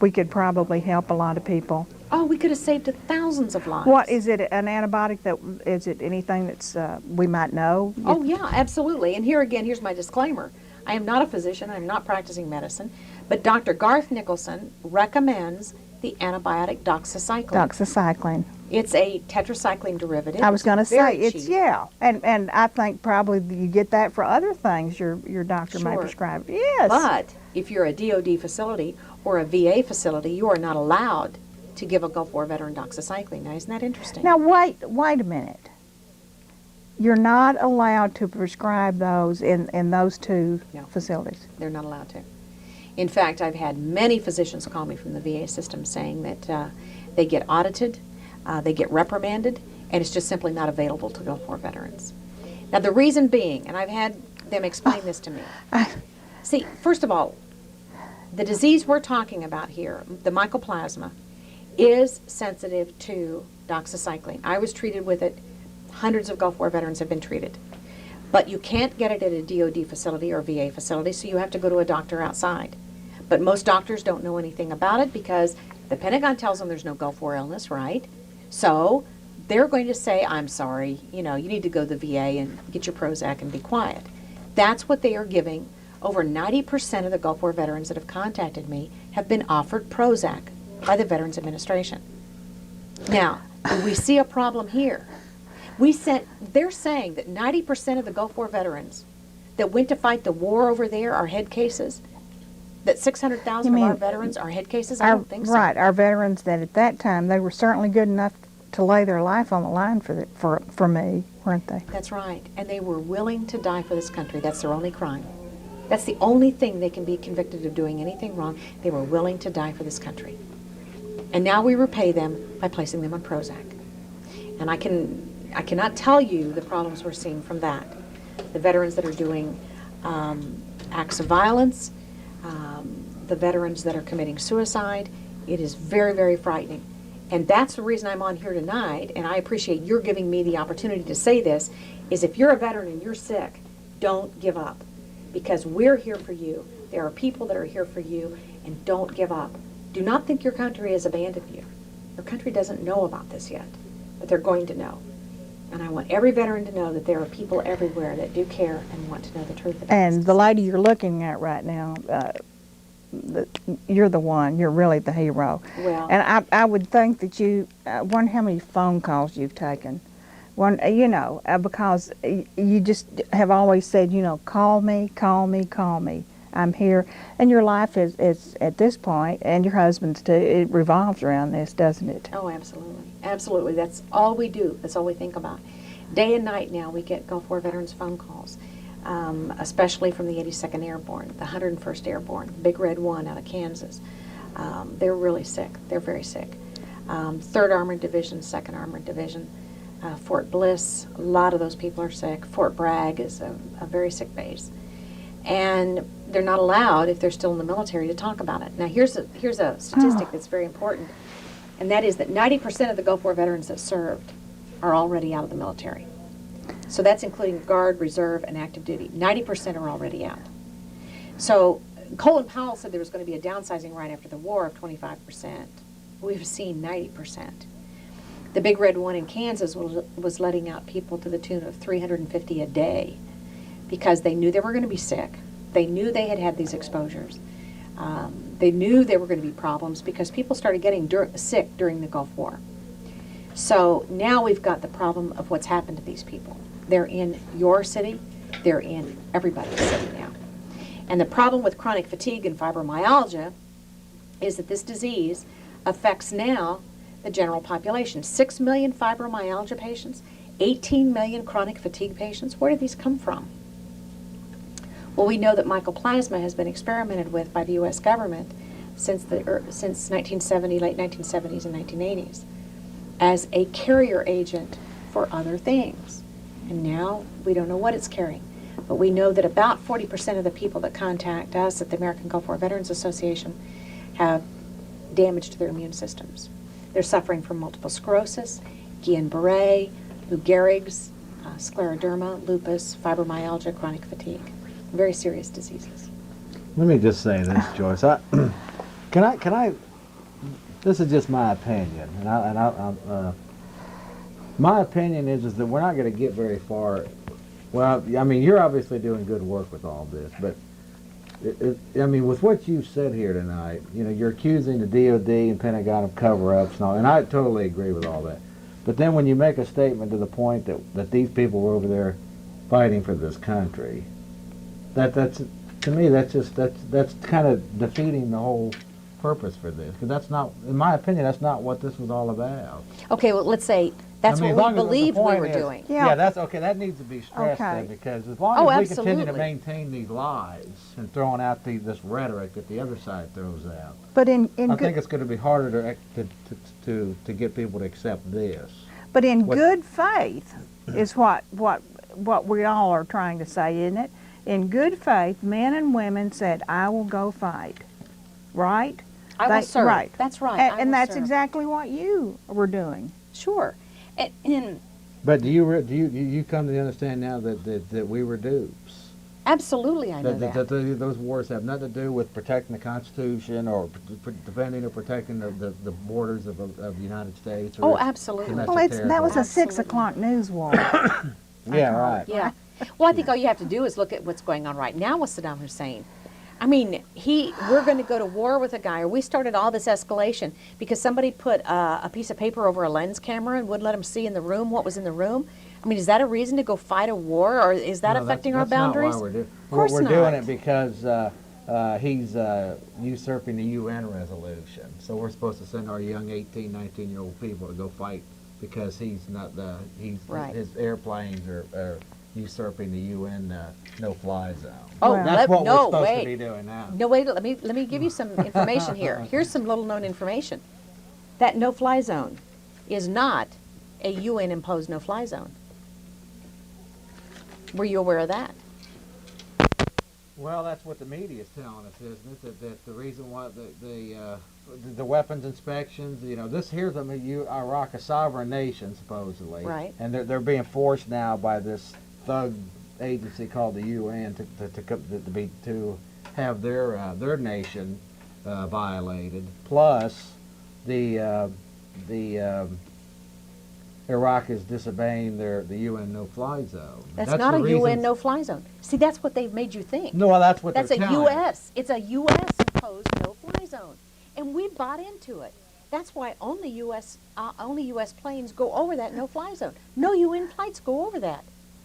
we could probably help a lot of people. Oh, we could have saved thousands of lives. What is it? An antibiotic is it anything that's we might know? Oh, yeah, absolutely. And here's my disclaimer. I am not a physician. I'm not practicing medicine. But Dr. Garth Nicholson recommends the antibiotic doxycycline. Doxycycline. It's a tetracycline derivative. I was going to say Very it's cheap. and I think probably you get that for other things your doctor may Sure. prescribe. Yes. But if you're a DOD facility or a VA facility, you are not allowed to give a Gulf War veteran doxycycline. Now, isn't that interesting? Now wait a minute. You're not allowed to prescribe those in those 2 No. facilities. They're not allowed to. In fact, I've had many physicians call me from the VA system saying that they get audited, they get reprimanded, and it's just simply not available to Gulf War veterans. Now, the reason being, and I've had them explain this to me. See, first of all, the disease we're talking about here, the mycoplasma, is sensitive to doxycycline. I was treated with it. Hundreds of Gulf War veterans have been treated. But you can't get it at a DOD facility or VA facility, so you have to go to a doctor outside. But most doctors don't know anything about it because the Pentagon tells them there's no Gulf War illness, right? So they're going to say, I'm sorry, you need to go to the VA and get your Prozac and be quiet. That's what they are giving. Over 90% of the Gulf War veterans that have contacted me have been offered Prozac by the Veterans Administration. Now, do we see a problem here? They're saying that 90% of the Gulf War veterans that went to fight the war over there are head cases. That 600,000 of our veterans are head cases? I don't think so. Right, our veterans that at that time, they were certainly good enough to lay their life on the line for me, weren't they? That's right. And they were willing to die for this country. That's their only crime. That's the only thing they can be convicted of doing anything wrong. They were willing to die for this country. And now we repay them by placing them on Prozac. And I cannot tell you the problems we're seeing from that. The veterans that are doing acts of violence, the veterans that are committing suicide. It is very, very frightening. And that's the reason I'm on here tonight, and I appreciate you're giving me the opportunity to say this, is if you're a veteran and you're sick, don't give up. Because we're here for you. There are people that are here for you, and don't give up. Do not think your country has abandoned you. Your country doesn't know about this yet, but they're going to know. And I want every veteran to know that there are people everywhere that do care and want to know the truth about And this. the lady you're looking at right now, you're the one. You're really the hero. Well, And I would think that you wonder how many phone calls you've taken. Because you just have always said, call me, call me, call me. I'm here. And your life is at this point, and your husband's too, it revolves around this, doesn't it? oh, absolutely. Absolutely. That's all we do. That's all we think about. Day and night now we get Gulf War veterans phone calls, especially from the 82nd Airborne, the 101st Airborne, Big Red 1 out of Kansas. They're really sick. They're very sick. 3rd Armored Division, 2nd Armored Division, Fort Bliss, a lot of those people are sick. Fort Bragg is a very sick base. And they're not allowed, if they're still in the military, to talk about it. Now here's a statistic that's very important, and that is that 90% of the Gulf War veterans that served are already out of the military. So that's including Guard, Reserve, and active duty. 90% are already out. So Colin Powell said there was going to be a downsizing right after the war of 25%. We've seen 90%. The Big Red 1 in Kansas was letting out people to the tune of 350 a day because they knew they were going to be sick. They knew they had these exposures. They knew there were going to be problems because people started getting sick during the Gulf War. So now we've got the problem of what's happened to these people. They're in your city. They're in everybody's city now. And the problem with chronic fatigue and fibromyalgia is that this disease affects now the general population. 6 million fibromyalgia patients, 18 million chronic fatigue patients. Where did these come from? Well, we know that mycoplasma has been experimented with by the U.S. government since 1970, late 1970s and 1980s, as a carrier agent for other things. And now we don't know what it's carrying. But we know that about 40% of the people that contact us at the American Gulf War Veterans Association have damage to their immune systems. They're suffering from multiple sclerosis, Guillain-Barré, Lou Gehrig's, scleroderma, lupus, fibromyalgia, chronic fatigue. Very serious diseases. Let me just say this, Joyce. Can I? This is just my opinion, my opinion is that we're not going to get very far. Well, I mean, you're obviously doing good work with all this, but I mean, with what you said here tonight, you're accusing the DOD and Pentagon of cover-ups and all, and I totally agree with all that. But then when you make a statement to the point that these people were over there fighting for this country, that's to me that's kind of defeating the whole purpose for this, because that's not, in my opinion, that's not what this was all about. Okay, well, let's say that's what we believed we were doing. Yeah, that's okay. That needs to be stressed then, because as long as we continue to maintain these lies and throwing out this rhetoric that the other side throws out, But I think it's going to be harder to get people to accept this. But in good faith is what we all are trying to say, isn't it? In good faith, men and women said, "I will go fight," right? I will serve. Right. That's right. And that's exactly what you were doing. Sure. But do you come to understand now that we were dupes? Absolutely, I know that. Those wars have nothing to do with protecting the Constitution or defending or protecting the borders of the United States. Oh, absolutely. Well, that was a 6 o'clock news war. Yeah, right. Yeah. Well, I think all you have to do is look at what's going on right now with Saddam Hussein. I mean, we're going to go to war with a guy, or we started all this escalation because somebody put a piece of paper over a lens camera and wouldn't let them see in the room what was in the room. I mean, is that a reason to go fight a war, or is that affecting our boundaries? Not why we're doing. Of course we're not. doing it because he's usurping the UN resolution. So we're supposed to send our young 18, 19-year-old people to go fight because he's not Right. his airplanes are usurping the UN no-fly zone. Oh, That's what no, we're supposed wait. to be doing now. No, wait, let me give you some information here. Here's some little known information. That no-fly zone is not a UN-imposed no-fly zone. Were you aware of that? Well, that's what the media is telling us, isn't it? That the reason why the weapons inspections, here's Iraq, a sovereign nation supposedly, Right. and they're being forced now by this thug agency called the UN to have their nation violated. Plus, the Iraq is disobeying the UN no-fly zone. That's not a UN no-fly zone. See, that's what they've made you think. No, well, that's what That's they're a telling U.S. It's a U.S. imposed no-fly zone, and we bought into it. That's why only U.S. Planes go over that no-fly zone. No UN flights go over that.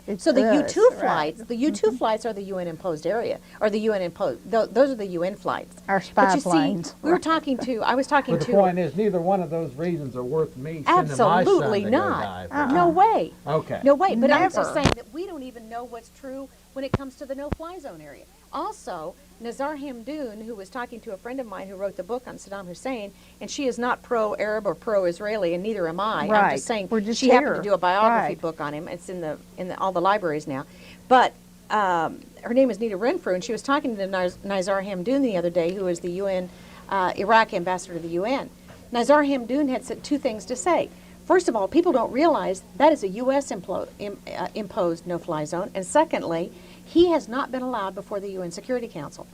It's So the us, U-2 right. flights, the U-2 flights are the UN-imposed area, or the UN-imposed. Those are the UN flights. Our But spy you see, planes. I was talking But the to. point is, neither one of those reasons are worth me sending my son Absolutely to go not. die for. No way. Okay. No way. But I'm just Never. saying that we don't even know what's true when it comes to the no-fly zone area. Also, Nazar Hamdoun, who was talking to a friend of mine who wrote the book on Saddam Hussein, and she is not pro-Arab or pro-Israeli, and neither am I. I'm Right. just saying We're just she happened here. to do a biography Right. book on him. It's in all the libraries now. But her name is Nita Renfrew, and she was talking to Nazar Hamdoun the other day, who is the UN Iraq ambassador to the UN. Nazar Hamdoun had said two things to say. First of all, people don't realize that is a U.S. imposed no-fly zone, and secondly, he has not been allowed before the UN Security Council.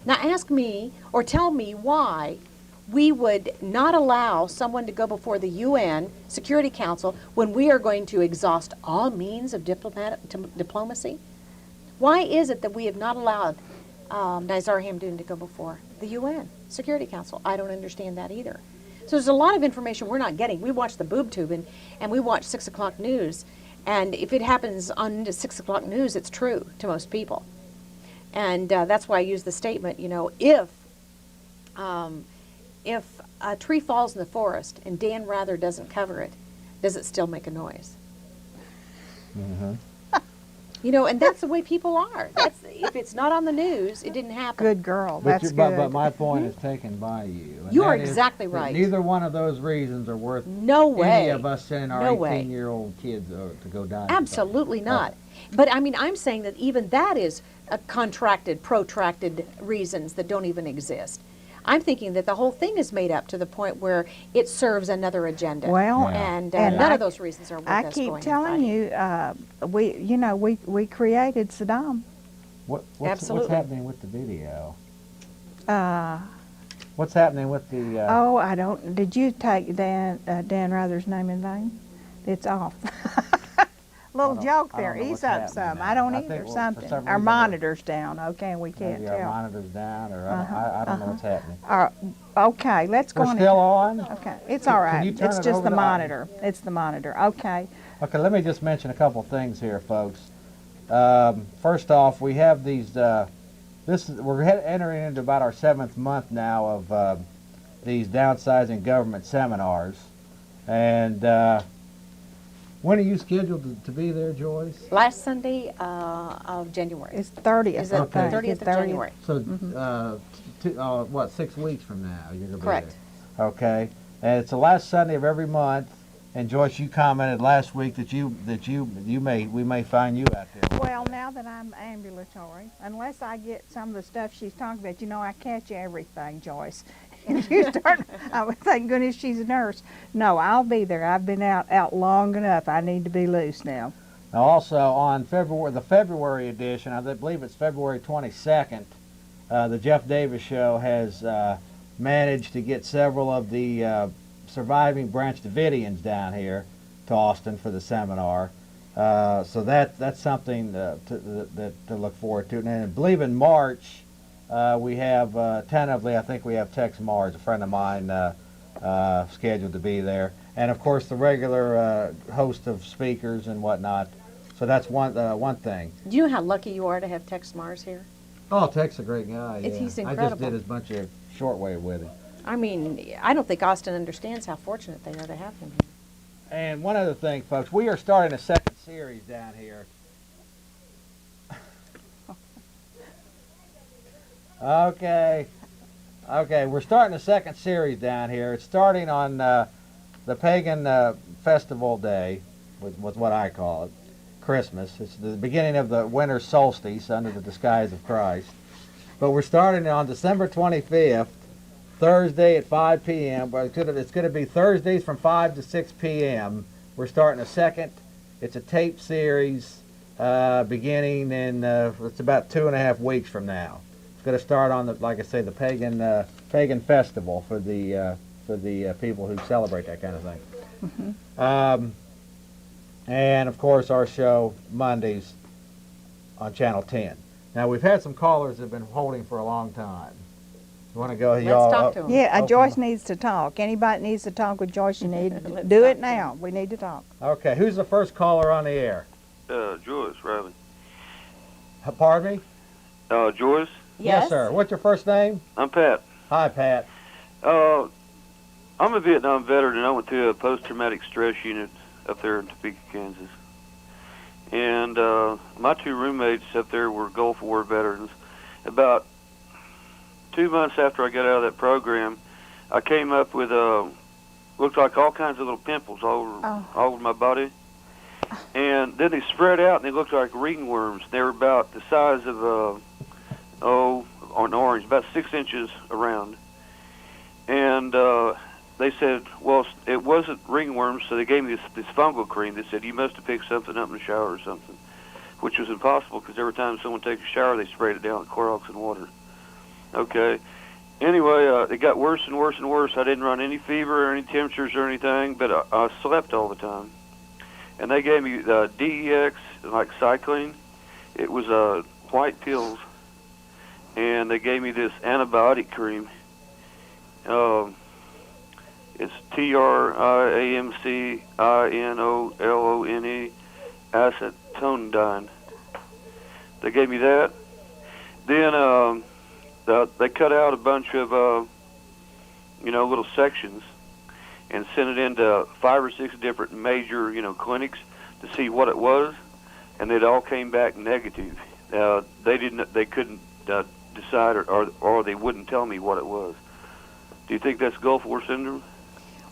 Now ask me or tell me why we would not allow someone to go before the UN Security Council when we are going to exhaust all means of diplomacy. Why is it that we have not allowed Nazar Hamdoun to go before the UN Security Council? I don't understand that either. So there's a lot of information we're not getting. We watch the boob tube and we watch 6 o'clock news. And if it happens on the 6 o'clock news, it's true to most people. And that's why I use the statement, if a tree falls in the forest and Dan Rather doesn't cover it, does it still make a noise? Mm-hmm. And that's the way people are. If it's not on the news, it didn't happen. Good girl. But, That's but good. my point is taken by you. And You are that is exactly that right. Neither one of those reasons are worth No way. any of us sending our No way. 18-year-old kids to go die. Absolutely not. But I mean, I'm saying that even that is a protracted reasons that don't even exist. I'm thinking that the whole thing is made up to the point where it serves another agenda. Well, Yeah. and and none I- of those reasons are worth I us keep going and telling fighting. you, we created Saddam. What's Absolutely. happening with the video? Uh, What's happening with the? oh, I don't. Did you take Dan Rather's name in vain? It's off. Little joke I don't there. know He's what's up happening some. now. I don't I either. think, well, for Something. some Our reason monitor's down. Okay, we can't maybe our tell. monitor's down, or I don't know what's happening. Okay, let's go We're on. still on. Okay, it's all right. you turn It's it just over the to- monitor. It's the monitor. Okay. Okay, let me just mention a couple things here, folks. First off, we have these. We're entering into about our 7th month now of these downsizing government seminars, and when are you scheduled to be there, Joyce? Last Sunday of January. It's 30th. Is that the Okay. 30th of January? So, 6 weeks from now, you're gonna be Correct. there. Okay, and it's the last Sunday of every month. And Joyce, you commented last week that we may find you out there. Well, now that I'm ambulatory, unless I get some of the stuff she's talking about, I catch everything, Joyce. And you start, thank goodness she's a nurse. No, I'll be there. I've been out long enough. I need to be loose now. Now, also on the February edition, I believe it's February 22nd, the Jeff Davis Show has managed to get several of the surviving Branch Davidians down here to Austin for the seminar. So that's something to look forward to. And I believe in March we have tentatively, I think we have Tex Mars, a friend of mine, scheduled to be there, and of course the regular host of speakers and whatnot. So that's one thing. Do you know how lucky you are to have Tex Mars here? Oh, Tex a great guy. Yeah. He's I just incredible. did a bunch of shortwave with him. I mean, I don't think Austin understands how fortunate they are to have him here. And one other thing, folks, we are starting a second series down here. Okay, we're starting a second series down here. It's starting on the pagan festival day, with what I call it, Christmas. It's the beginning of the winter solstice under the disguise of Christ. But we're starting on December 25th, Thursday at 5 p.m. But it's going to be Thursdays from 5 to 6 p.m. We're starting a second. It's a tape series beginning in it's about 2.5 weeks from now. It's going to start on the, like I say, the pagan festival for the people who celebrate that kind of thing. Mm-hmm. And of course our show Mondays on Channel 10. Now we've had some callers that have been holding for a long time. You want to go? Let's talk to them. Yeah, Joyce needs to talk. Anybody needs to talk with Joyce, you need to do it now. We need to talk. Okay, who's the first caller on the air? Joyce, Robin. Pardon me? Joyce? Yes, sir. What's your first name? I'm Pat. Hi, Pat. I'm a Vietnam veteran, and I went to a post-traumatic stress unit up there in Topeka, Kansas. And my two roommates up there were Gulf War veterans. About 2 months after I got out of that program, I came up with looked like all kinds of little pimples all over my body. And then they spread out, and they looked like ringworms. They were about the size of an orange, about 6 inches around. And they said, well, it wasn't ringworms, so they gave me this fungal cream. They said, you must have picked something up in the shower or something, which was impossible because every time someone takes a shower, they sprayed it down with Clorox and water. Okay. Anyway, it got worse and worse and worse. I didn't run any fever or any temperatures or anything, but I slept all the time. And they gave me DEX, like cycline. It was white pills. And they gave me this antibiotic cream. It's TRIAMCINOLONE, acetondine. They gave me that. Then they cut out a bunch of, little sections and sent it into 5 or 6 different major, clinics to see what it was, and it all came back negative. They couldn't decide, or they wouldn't tell me what it was. Do you think that's Gulf War syndrome?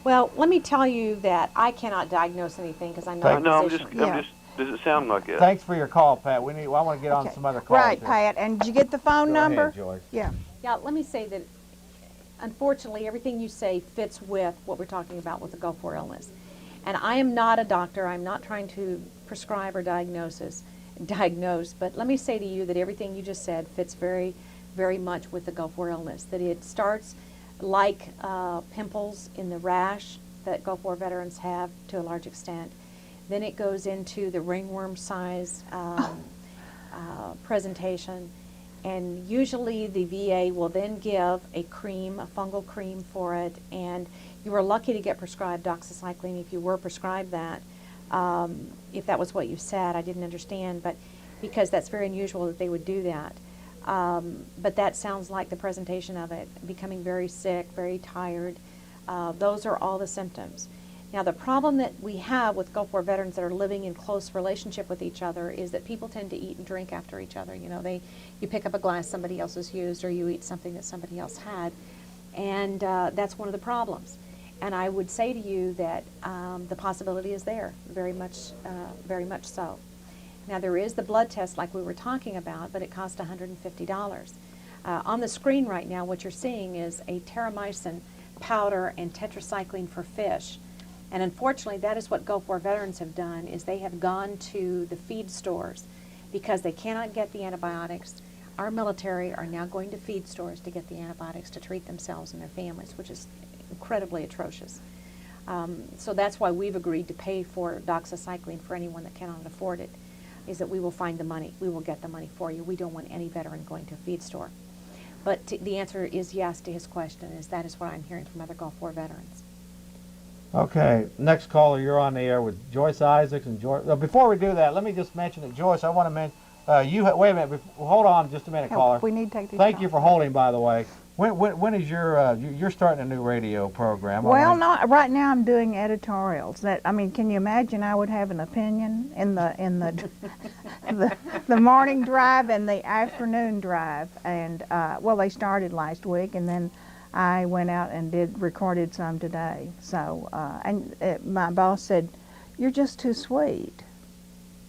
Well, let me tell you that I cannot diagnose anything because I'm not a physician. Does it sound like it? Thanks for your call, Pat. I want to get on some other calls. Right, here. Pat. And did you get the phone Go number? ahead, Joyce. Yeah. Yeah, let me say that unfortunately everything you say fits with what we're talking about with the Gulf War illness. And I am not a doctor. I'm not trying to prescribe or diagnose, but let me say to you that everything you just said fits very, very much with the Gulf War illness. That it starts like pimples in the rash that Gulf War veterans have to a large extent. Then it goes into the ringworm size presentation. And usually the VA will then give a cream, a fungal cream for it. And you were lucky to get prescribed doxycycline if you were prescribed that. If that was what you said, I didn't understand, but because that's very unusual that they would do that. But that sounds like the presentation of it, becoming very sick, very tired. Those are all the symptoms. Now, the problem that we have with Gulf War veterans that are living in close relationship with each other is that people tend to eat and drink after each other. You pick up a glass somebody else has used, or you eat something that somebody else had, and that's one of the problems. And I would say to you that the possibility is there, very much so. Now, there is the blood test like we were talking about, but it costs $150. On the screen right now, what you're seeing is a terramycin powder and tetracycline for fish. And unfortunately, that is what Gulf War veterans have done, is they have gone to the feed stores because they cannot get the antibiotics. Our military are now going to feed stores to get the antibiotics to treat themselves and their families, which is incredibly atrocious. So that's why we've agreed to pay for doxycycline for anyone that cannot afford it, is that we will find the money. We will get the money for you. We don't want any veteran going to a feed store. But the answer is yes to his question, is that is what I'm hearing from other Gulf War veterans. Okay, next caller, you're on the air with Joyce Issacs and Joyce. Before we do that, let me just mention that Joyce, I want to mention, wait a minute, hold on just a minute, caller. We need to take these Thank you calls. for holding, by the way. When is you're starting a new radio program? Well, not right now. I'm doing editorials. Can you imagine? I would have an opinion in the the morning drive and the afternoon drive, and they started last week, and then I went out and recorded some today. So my boss said, "You're just too sweet,"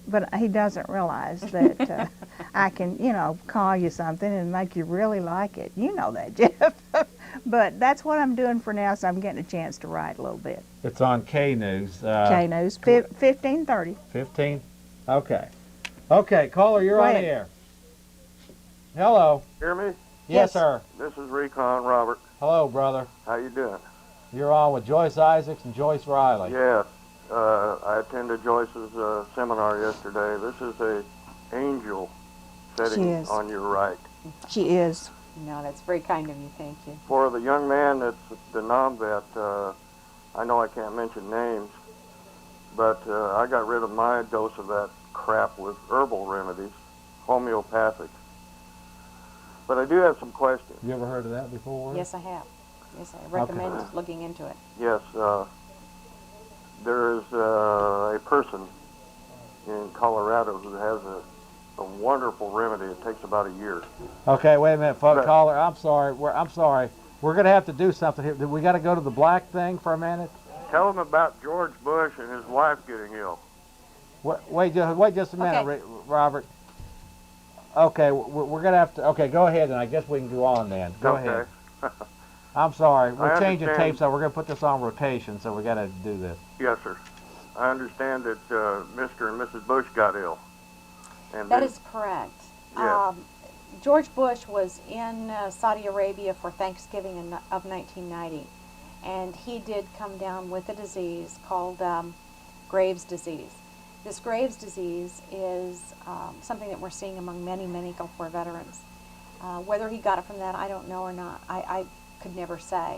but he doesn't realize that I can, call you something and make you really like it. You know that, Jeff. But that's what I'm doing for now, so I'm getting a chance to write a little bit. It's on K News. K News, 1530. 15? Okay. Okay, caller, you're Go on the ahead. air. Hello. Hear me? Yes, sir. This is Recon Robert. Hello, brother. How you doing? You're on with Joyce Issacs and Joyce Riley. Yes. I attended Joyce's seminar yesterday. This is a angel She sitting is. on your right. She is. No, that's very kind of you. Thank you. For the young man that's the non-vet, I know I can't mention names, but I got rid of my dose of that crap with herbal remedies, homeopathic. But I do have some questions. You ever heard of that before? Yes, I have. Yes, I recommend looking into it. Yes, there is a person in Colorado who has a wonderful remedy. It takes about a year. Okay, wait a minute, But- caller. I'm sorry. We're going to have to do something here. We got to go to the black thing for a minute. Tell him about George Bush and his wife getting ill. Wait just a minute, Okay. Robert. Okay, we're going to have to. Okay, go ahead, and I guess we can go on then. Go ahead. I'm sorry. We're changing understand. tapes, so we're going to put this on rotation, so we got to do this. Yes, sir. I understand that Mr. and Mrs. Bush got ill. And That then- is correct. Yeah. George Bush was in Saudi Arabia for Thanksgiving of 1990, and he did come down with a disease called Graves' disease. This Graves' disease is something that we're seeing among many, many Gulf War veterans. Whether he got it from that, I don't know or not. I could never say.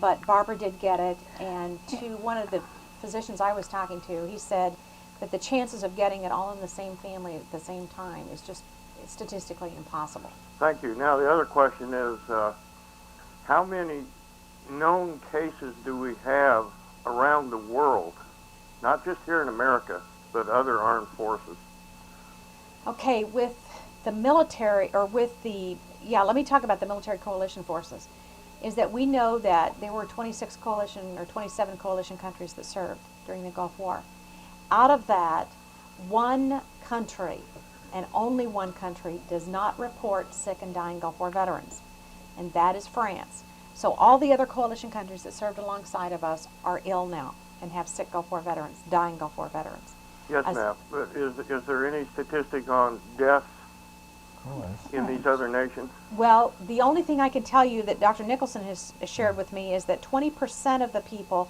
But Barbara did get it, and to one of the physicians I was talking to, he said that the chances of getting it all in the same family at the same time is just statistically impossible. Thank you. Now, the other question is, how many known cases do we have around the world, not just here in America, but other armed forces? Okay, with the military, or with the, let me talk about the military coalition forces, is that we know that there were 26 coalition or 27 coalition countries that served during the Gulf War. Out of that, one country, and only one country, does not report sick and dying Gulf War veterans, and that is France. So all the other coalition countries that served alongside of us are ill now and have sick Gulf War veterans, dying Gulf War veterans. Yes, ma'am. But is there any statistic on deaths in these other nations? Well, the only thing I can tell you that Dr. Nicholson has shared with me is that 20% of the people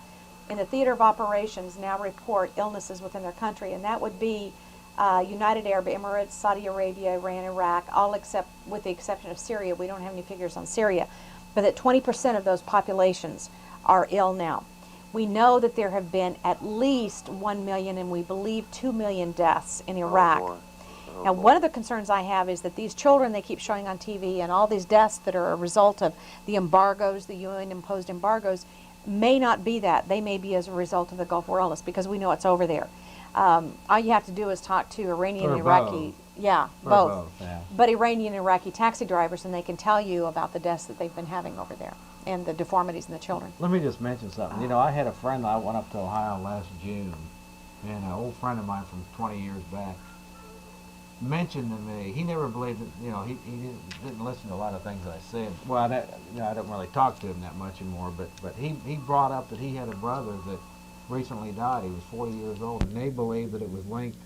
in the theater of operations now report illnesses within their country, and that would be United Arab Emirates, Saudi Arabia, Iran, Iraq, all except with the exception of Syria. We don't have any figures on Syria, but that 20% of those populations are ill now. We know that there have been at least 1 million and we believe 2 million deaths in Iraq. boy. Now, one of the concerns I have is that these children they keep showing on TV and all these deaths that are a result of the embargoes, the UN-imposed embargoes, may not be that. They may be as a result of the Gulf War illness because we know it's over there. All you have to do is talk to Iranian Or and Iraqi, Or both. yeah. But Iranian and Iraqi taxi drivers, and they can tell you about the deaths that they've been having over there and the deformities in the children. Let me just mention something. You know, I had a friend, I went up to Ohio last June, and an old friend of mine from 20 years back mentioned to me, he never believed it, you know, he didn't listen to a lot of things that I said. Well, I don't really talk to him that much anymore, but he brought up that he had a brother that recently died. He was 40 years old, and they believed that it was linked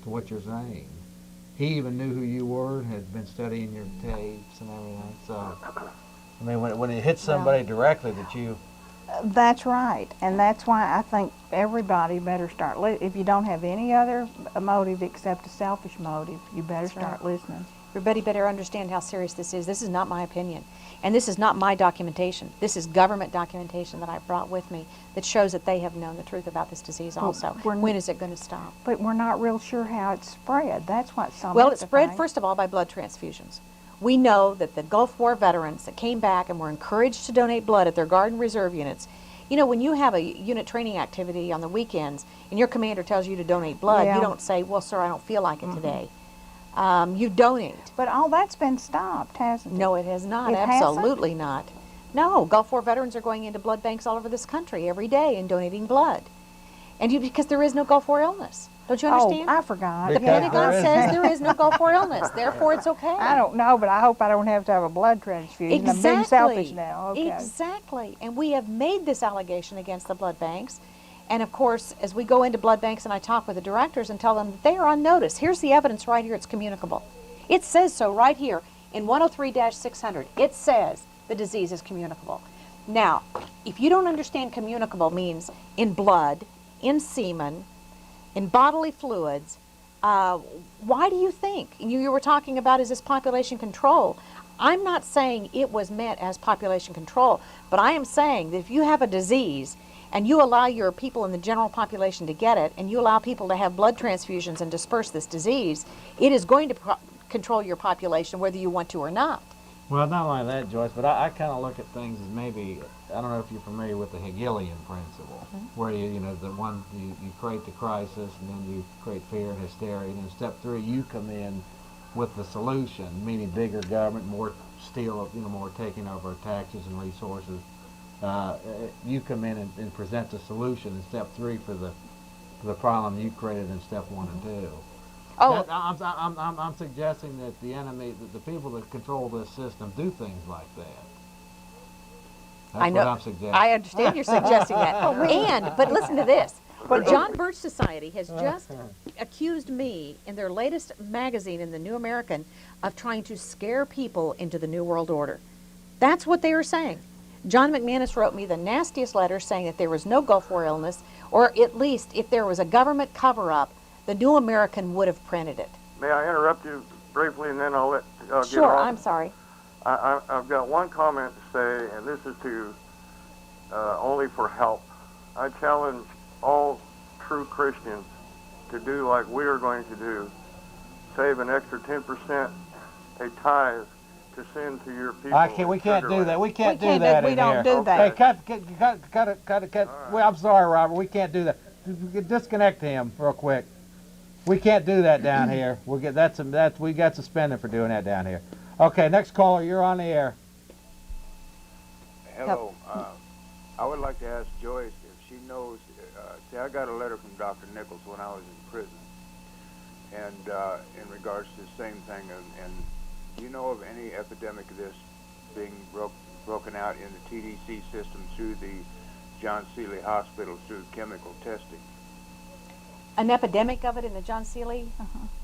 to what you're saying. He even knew who you were and had been studying your tapes and everything. So, I mean, when it hits somebody directly that you That's right, and that's why I think everybody better start. If you don't have any other motive except a selfish motive, you better start listening. Everybody better understand how serious this is. This is not my opinion. And this is not my documentation. This is government documentation that I brought with me that shows that they have known the truth about this disease also. When is it going to stop? But we're not real sure how it's spread. That's what's so Well, it's spread, mystifying. first of all, by blood transfusions. We know that the Gulf War veterans that came back and were encouraged to donate blood at their Guard and Reserve units, you know, when you have a unit training activity on the weekends and your commander tells you to donate blood, Yeah. you don't say, well, sir, I don't feel like it today. You donate. But all that's been stopped, hasn't it? No, it has not. It hasn't? Absolutely not. No, Gulf War veterans are going into blood banks all over this country every day and donating blood. And because there is no Gulf War illness. Don't you understand? Oh, I forgot. The Because Pentagon there is- says there is no Gulf War illness. Therefore, it's okay. I don't know, but I hope I don't have to have a blood transfusion. I'm being selfish now. Okay. Exactly. And we have made this allegation against the blood banks. And of course, as we go into blood banks and I talk with the directors and tell them that they are on notice, here's the evidence right here, it's communicable. It says so right here in 103-600. It says the disease is communicable. Now, if you don't understand communicable means in blood, in semen, in bodily fluids, why do you think? You were talking about, is this population control? I'm not saying it was meant as population control, but I am saying that if you have a disease and you allow your people in the general population to get it, and you allow people to have blood transfusions and disperse this disease, it is going to control your population whether you want to or not. Well, not only that, Joyce, but I kind of look at things as maybe, I don't know if you're familiar with the Hegelian principle, where you know, the one, you create the crisis, and then you create fear and hysteria, and in step 3, you come in with the solution, meaning bigger government, more steal, more taking over our taxes and resources. You come in and present the solution in step 3 for the problem you created in step 1 and 2. Oh, I'm suggesting that the enemy, that the people that control this system, do things like that. That's I know. what I'm suggesting. I understand you're suggesting that. But listen to this. The John Birch Society has just accused me in their latest magazine in the New American of trying to scare people into the New World Order. That's what they were saying. John McManus wrote me the nastiest letter saying that there was no Gulf War illness, or at least if there was a government cover-up, the New American would have printed it. May I interrupt you briefly, and then I'll let get Sure, off? I'm sorry. I've got one comment to say, and this is to only for help. I challenge all true Christians to do like we are going to do. Save an extra 10% a tithe to send to your people. We can't do that. We can't We do can't that do- we in don't here. do that. Hey, cut it. Well, I'm sorry, Robert. We can't do that. Disconnect him real quick. We can't do that down here. We got suspended for doing that down here. Okay, next caller. You're on the air. Hello. I would like to ask Joyce if she knows. See, I got a letter from Dr. Nichols when I was in prison, and in regards to the same thing. And do you know of any epidemic of this being broken out in the TDC system through the John Seeley Hospital through chemical testing? An epidemic of it in the John Seeley?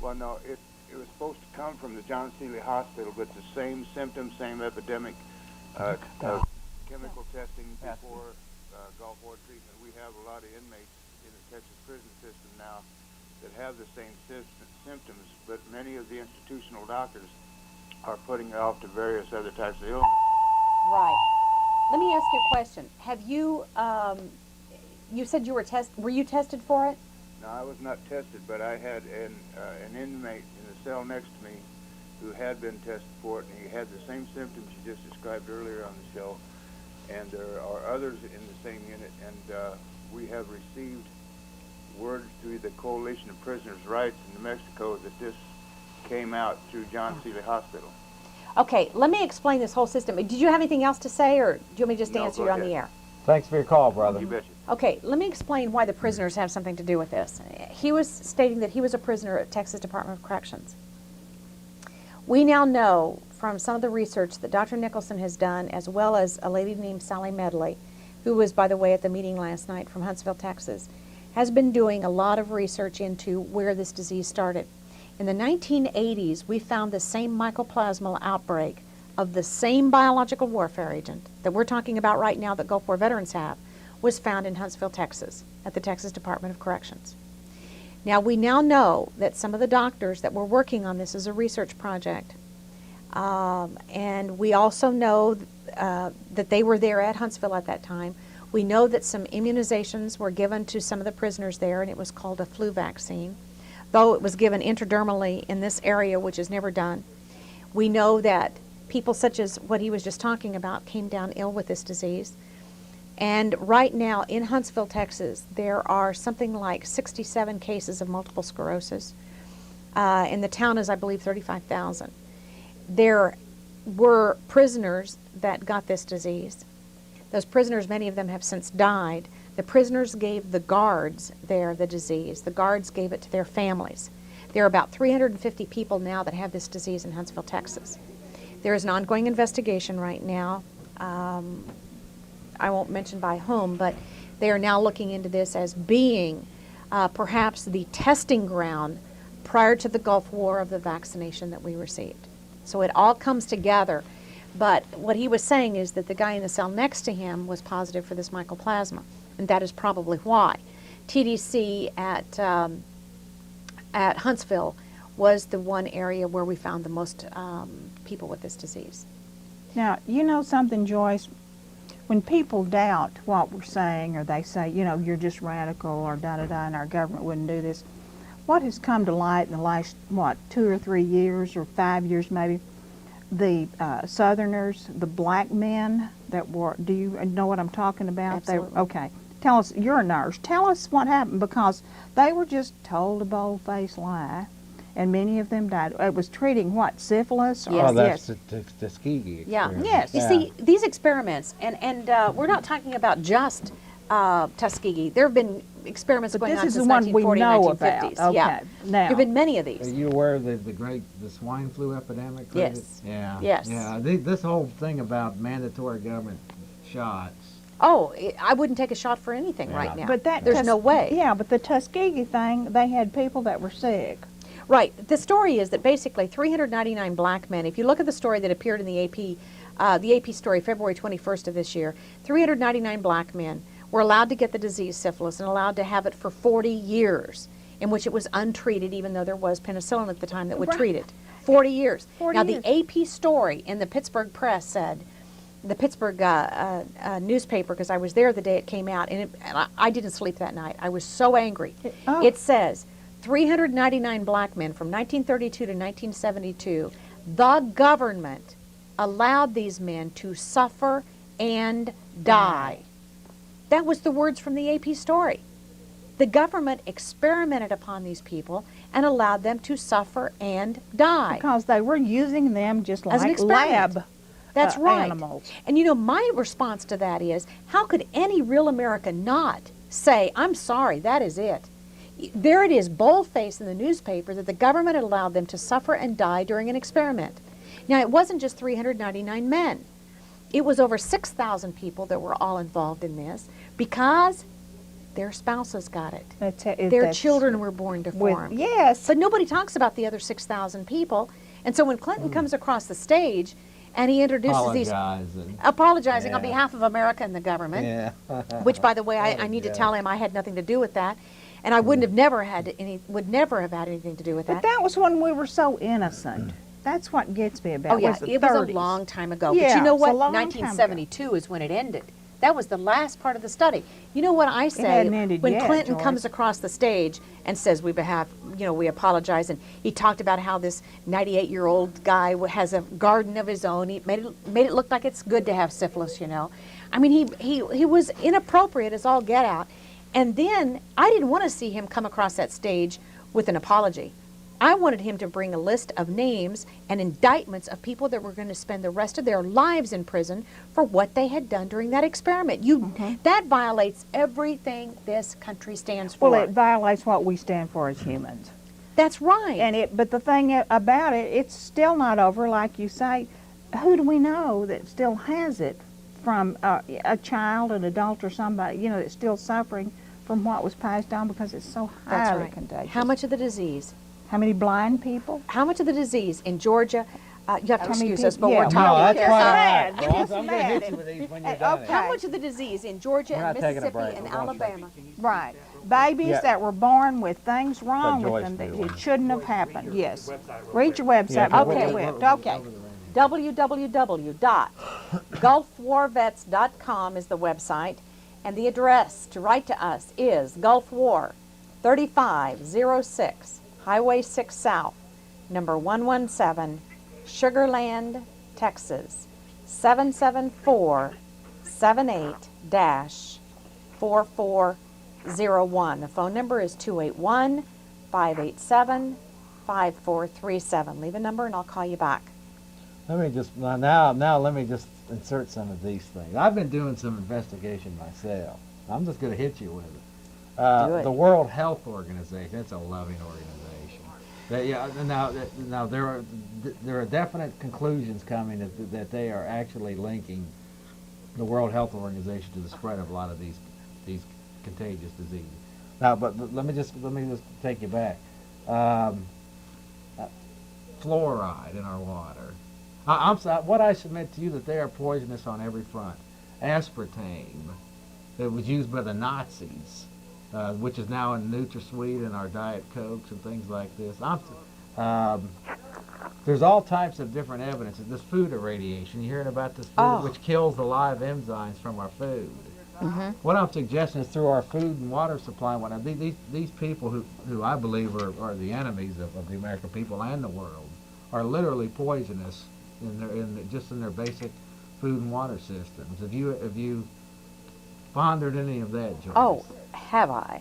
Well, no, it was supposed to come from the John Seeley Hospital, but the same symptoms, same epidemic of chemical testing before Gulf War treatment. We have a lot of inmates in the Texas prison system now that have the same symptoms, but many of the institutional doctors are putting it off to various other types of illness. Right. Let me ask you a question. Have you, you said you were were you tested for it? No, I was not tested, but I had an inmate in the cell next to me who had been tested for it, and he had the same symptoms you just described earlier on the show. And there are others in the same unit, and we have received word through the Coalition of Prisoners' Rights in New Mexico that this came out through John Seeley Hospital. Okay, let me explain this whole system. Did you have anything else to say, or do you want me to just No, answer go you on the ahead. air? Thanks for your call, brother. You betcha. Okay, let me explain why the prisoners have something to do with this. He was stating that he was a prisoner at Texas Department of Corrections. We now know from some of the research that Dr. Nicholson has done, as well as a lady named Sally Medley, who was, by the way, at the meeting last night from Huntsville, Texas, has been doing a lot of research into where this disease started. In the 1980s, we found the same mycoplasmal outbreak of the same biological warfare agent that we're talking about right now that Gulf War veterans have was found in Huntsville, Texas, at the Texas Department of Corrections. Now, we now know that some of the doctors that were working on this as a research project, and we also know that they were there at Huntsville at that time. We know that some immunizations were given to some of the prisoners there, and it was called a flu vaccine, though it was given intradermally in this area, which is never done. We know that people such as what he was just talking about came down ill with this disease. And right now in Huntsville, Texas, there are something like 67 cases of multiple sclerosis. And the town is, I believe, 35,000. There were prisoners that got this disease. Those prisoners, many of them have since died. The prisoners gave the guards there the disease. The guards gave it to their families. There are about 350 people now that have this disease in Huntsville, Texas. There is an ongoing investigation right now. I won't mention by whom, but they are now looking into this as being perhaps the testing ground prior to the Gulf War of the vaccination that we received. So it all comes together. But what he was saying is that the guy in the cell next to him was positive for this mycoplasma, and that is probably why. TDC at Huntsville was the one area where we found the most people with this disease. Now, you know something, Joyce? When people doubt what we're saying, or they say, you know, you're just radical, or da-da-da, and our government wouldn't do this, what has come to light in the last, 2 or 3 years, or 5 years maybe, the Southerners, the black men that were, do you know what I'm talking about? Absolutely. Okay. Tell us, you're a nurse, tell us what happened, because they were just told a bold-faced lie, and many of them died. It was treating what, syphilis? Or, Yes. Oh, that's the Tuskegee Yeah. experience. Yes. You see, these experiments, and we're not talking about just Tuskegee. There have been experiments But going this on is since the one we 1940, know about. 1950s. Okay. Yeah. Now, There have been many of Are these. you aware of the swine flu epidemic? Yes. Yeah. Yes. Yeah. This whole thing about mandatory government shots. Oh, I wouldn't take a shot for anything Yeah. right now. but that There's no way. Yeah, but the Tuskegee thing, they had people that were sick. Right. The story is that basically 399 black men, if you look at the story that appeared in the AP story February 21st of this year, 399 black men were allowed to get the disease syphilis and allowed to have it for 40 years, in which it was untreated, even though there was penicillin at the time that would Right. treat it. 40 years. 40 Now, years. the AP story in the Pittsburgh Press said, the Pittsburgh newspaper, because I was there the day it came out, and I didn't sleep that night. I was so angry. Oh. It says, 399 black men from 1932 to 1972, the government allowed these men to suffer and die. That was the words from the AP story. The government experimented upon these people and allowed them to suffer and die. Because they were using them just As an like experiment. lab That's right. animals. And you know, my response to that is, how could any real American not say, I'm sorry, that is it? There it is, bold-faced in the newspaper, that the government allowed them to suffer and die during an experiment. Now, it wasn't just 399 men. It was over 6,000 people that were all involved in this because their spouses got it. Their children were born deformed. Yes. But nobody talks about the other 6,000 people. And so when Clinton comes across the stage and he introduces these apologizing on Yeah. behalf of America and the government, Yeah. which, by the way, I need to tell him I had nothing to do with that, and I would never have had anything to do with But that. that was when we were so innocent. That's what gets me about Oh yeah, was the it was a 30s. long time ago. Yeah, but you know it's a what? long time ago. 1972 is when it ended. That was the last part of the study. You know what I say hadn't ended when yet, Clinton Joyce. comes across the stage and says we apologize, and he talked about how this 98-year-old guy has a garden of his own. He made it look like it's good to have syphilis. You know, I mean he was inappropriate as all get out. And then I didn't want to see him come across that stage with an apology. I wanted him to bring a list of names and indictments of people that were going to spend the rest of their lives in prison for what they had done during that experiment. That violates everything this country stands for. Well, it violates what we stand for as humans. That's right. But the thing about it, it's still not over. Like you say, who do we know that still has it from a child, an adult, or somebody that's still suffering from what was passed on because it's so That's highly right. contagious? How much of the disease? How many blind people? How much of the disease in Georgia, You have to How many excuse us, but people- we're yeah. No, talking. that's quite all mad. right. You're Well, just I'm going to hit mad. you with these when you're Okay. done. How much of the disease in Georgia We're and not taking a Mississippi break. and We're going straight. Alabama? Right. Babies Yeah. that were born with things wrong with Joyce them that do. it shouldn't have happened. Yes. Read your website. Yeah, We'll okay. get whipped. Okay. www.gulfwarvets.com is the website, and the address to write to us is Gulf War, 3506 Highway 6 South, number 117, Sugar Land, Texas, 77478-4401. The phone number is 281-587-5437. Leave a number and I'll call you back. Let me just now let me just insert some of these things. I've been doing some investigation myself. I'm just going to hit you with it. Do it. The World Health Organization. It's a loving organization. Now there are definite conclusions coming that they are actually linking the World Health Organization to the spread of a lot of these contagious diseases. Now, but let me just take you back. Fluoride in our water. I'm sorry, what I submit to you that they are poisonous on every front. Aspartame, that was used by the Nazis, which is now in NutraSweet and our Diet Cokes and things like this. There's all types of different evidence. This food irradiation, you hearing about this food, which kills the live enzymes from our food. What I'm suggesting is through our food and water supply and whatnot, these people who I believe are the enemies of the American people and the world are literally poisonous just in their basic food and water systems. Have you pondered any of that, Joyce? Oh, have I?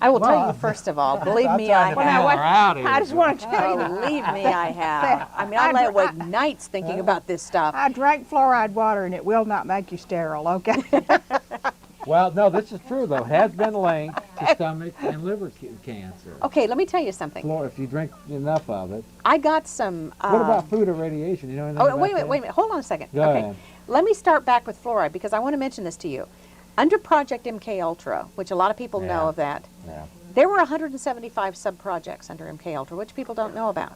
I will tell you first of all, believe me, I I'm trying to figure her out here. I just want to tell you. Believe me, I have. I mean, I lay awake nights thinking about this stuff. I drank fluoride water and it will not make you sterile, okay? Well, no, this is true though. It has been linked to stomach and liver cancer. Okay, let me tell you something. If you drink enough of it. I got some. What about food irradiation? You know anything Oh, about wait a that? minute. Hold on a second. Go okay. ahead. Let me start back with fluoride because I want to mention this to you. Under Project MK Ultra, which a lot of people know Yeah. of that, Yeah. there were 175 sub-projects under MK Ultra, which people don't know about.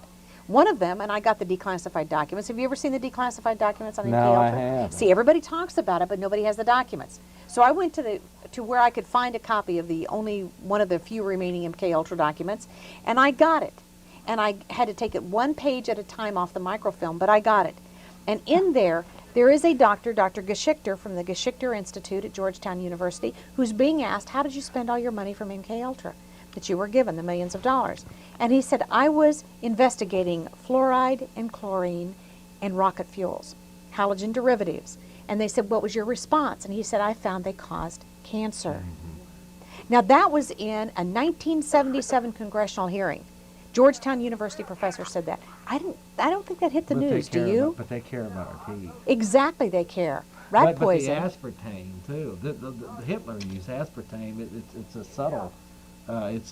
One of them, and I got the declassified documents. Have you ever seen the declassified documents on MK No, I Ultra? haven't. See, everybody talks about it, but nobody has the documents. So I went to where I could find a copy of the only one of the few remaining MK Ultra documents, and I got it. And I had to take it one page at a time off the microfilm, but I got it. And in there is a doctor, Dr. Geschichter from the Geschichter Institute at Georgetown University, who's being asked, how did you spend all your money from MK Ultra that you were given, the millions of dollars? And he said, I was investigating fluoride and chlorine and rocket fuels, halogen derivatives. And they said, what was your response? And he said, I found they caused cancer. Now that was in a 1977 congressional hearing. Georgetown University professor said that. I don't think that hit the news, do you? But they care about our teeth. Exactly, they care. Rat poison. But the aspartame too. The Hitler used aspartame. It's a subtle. It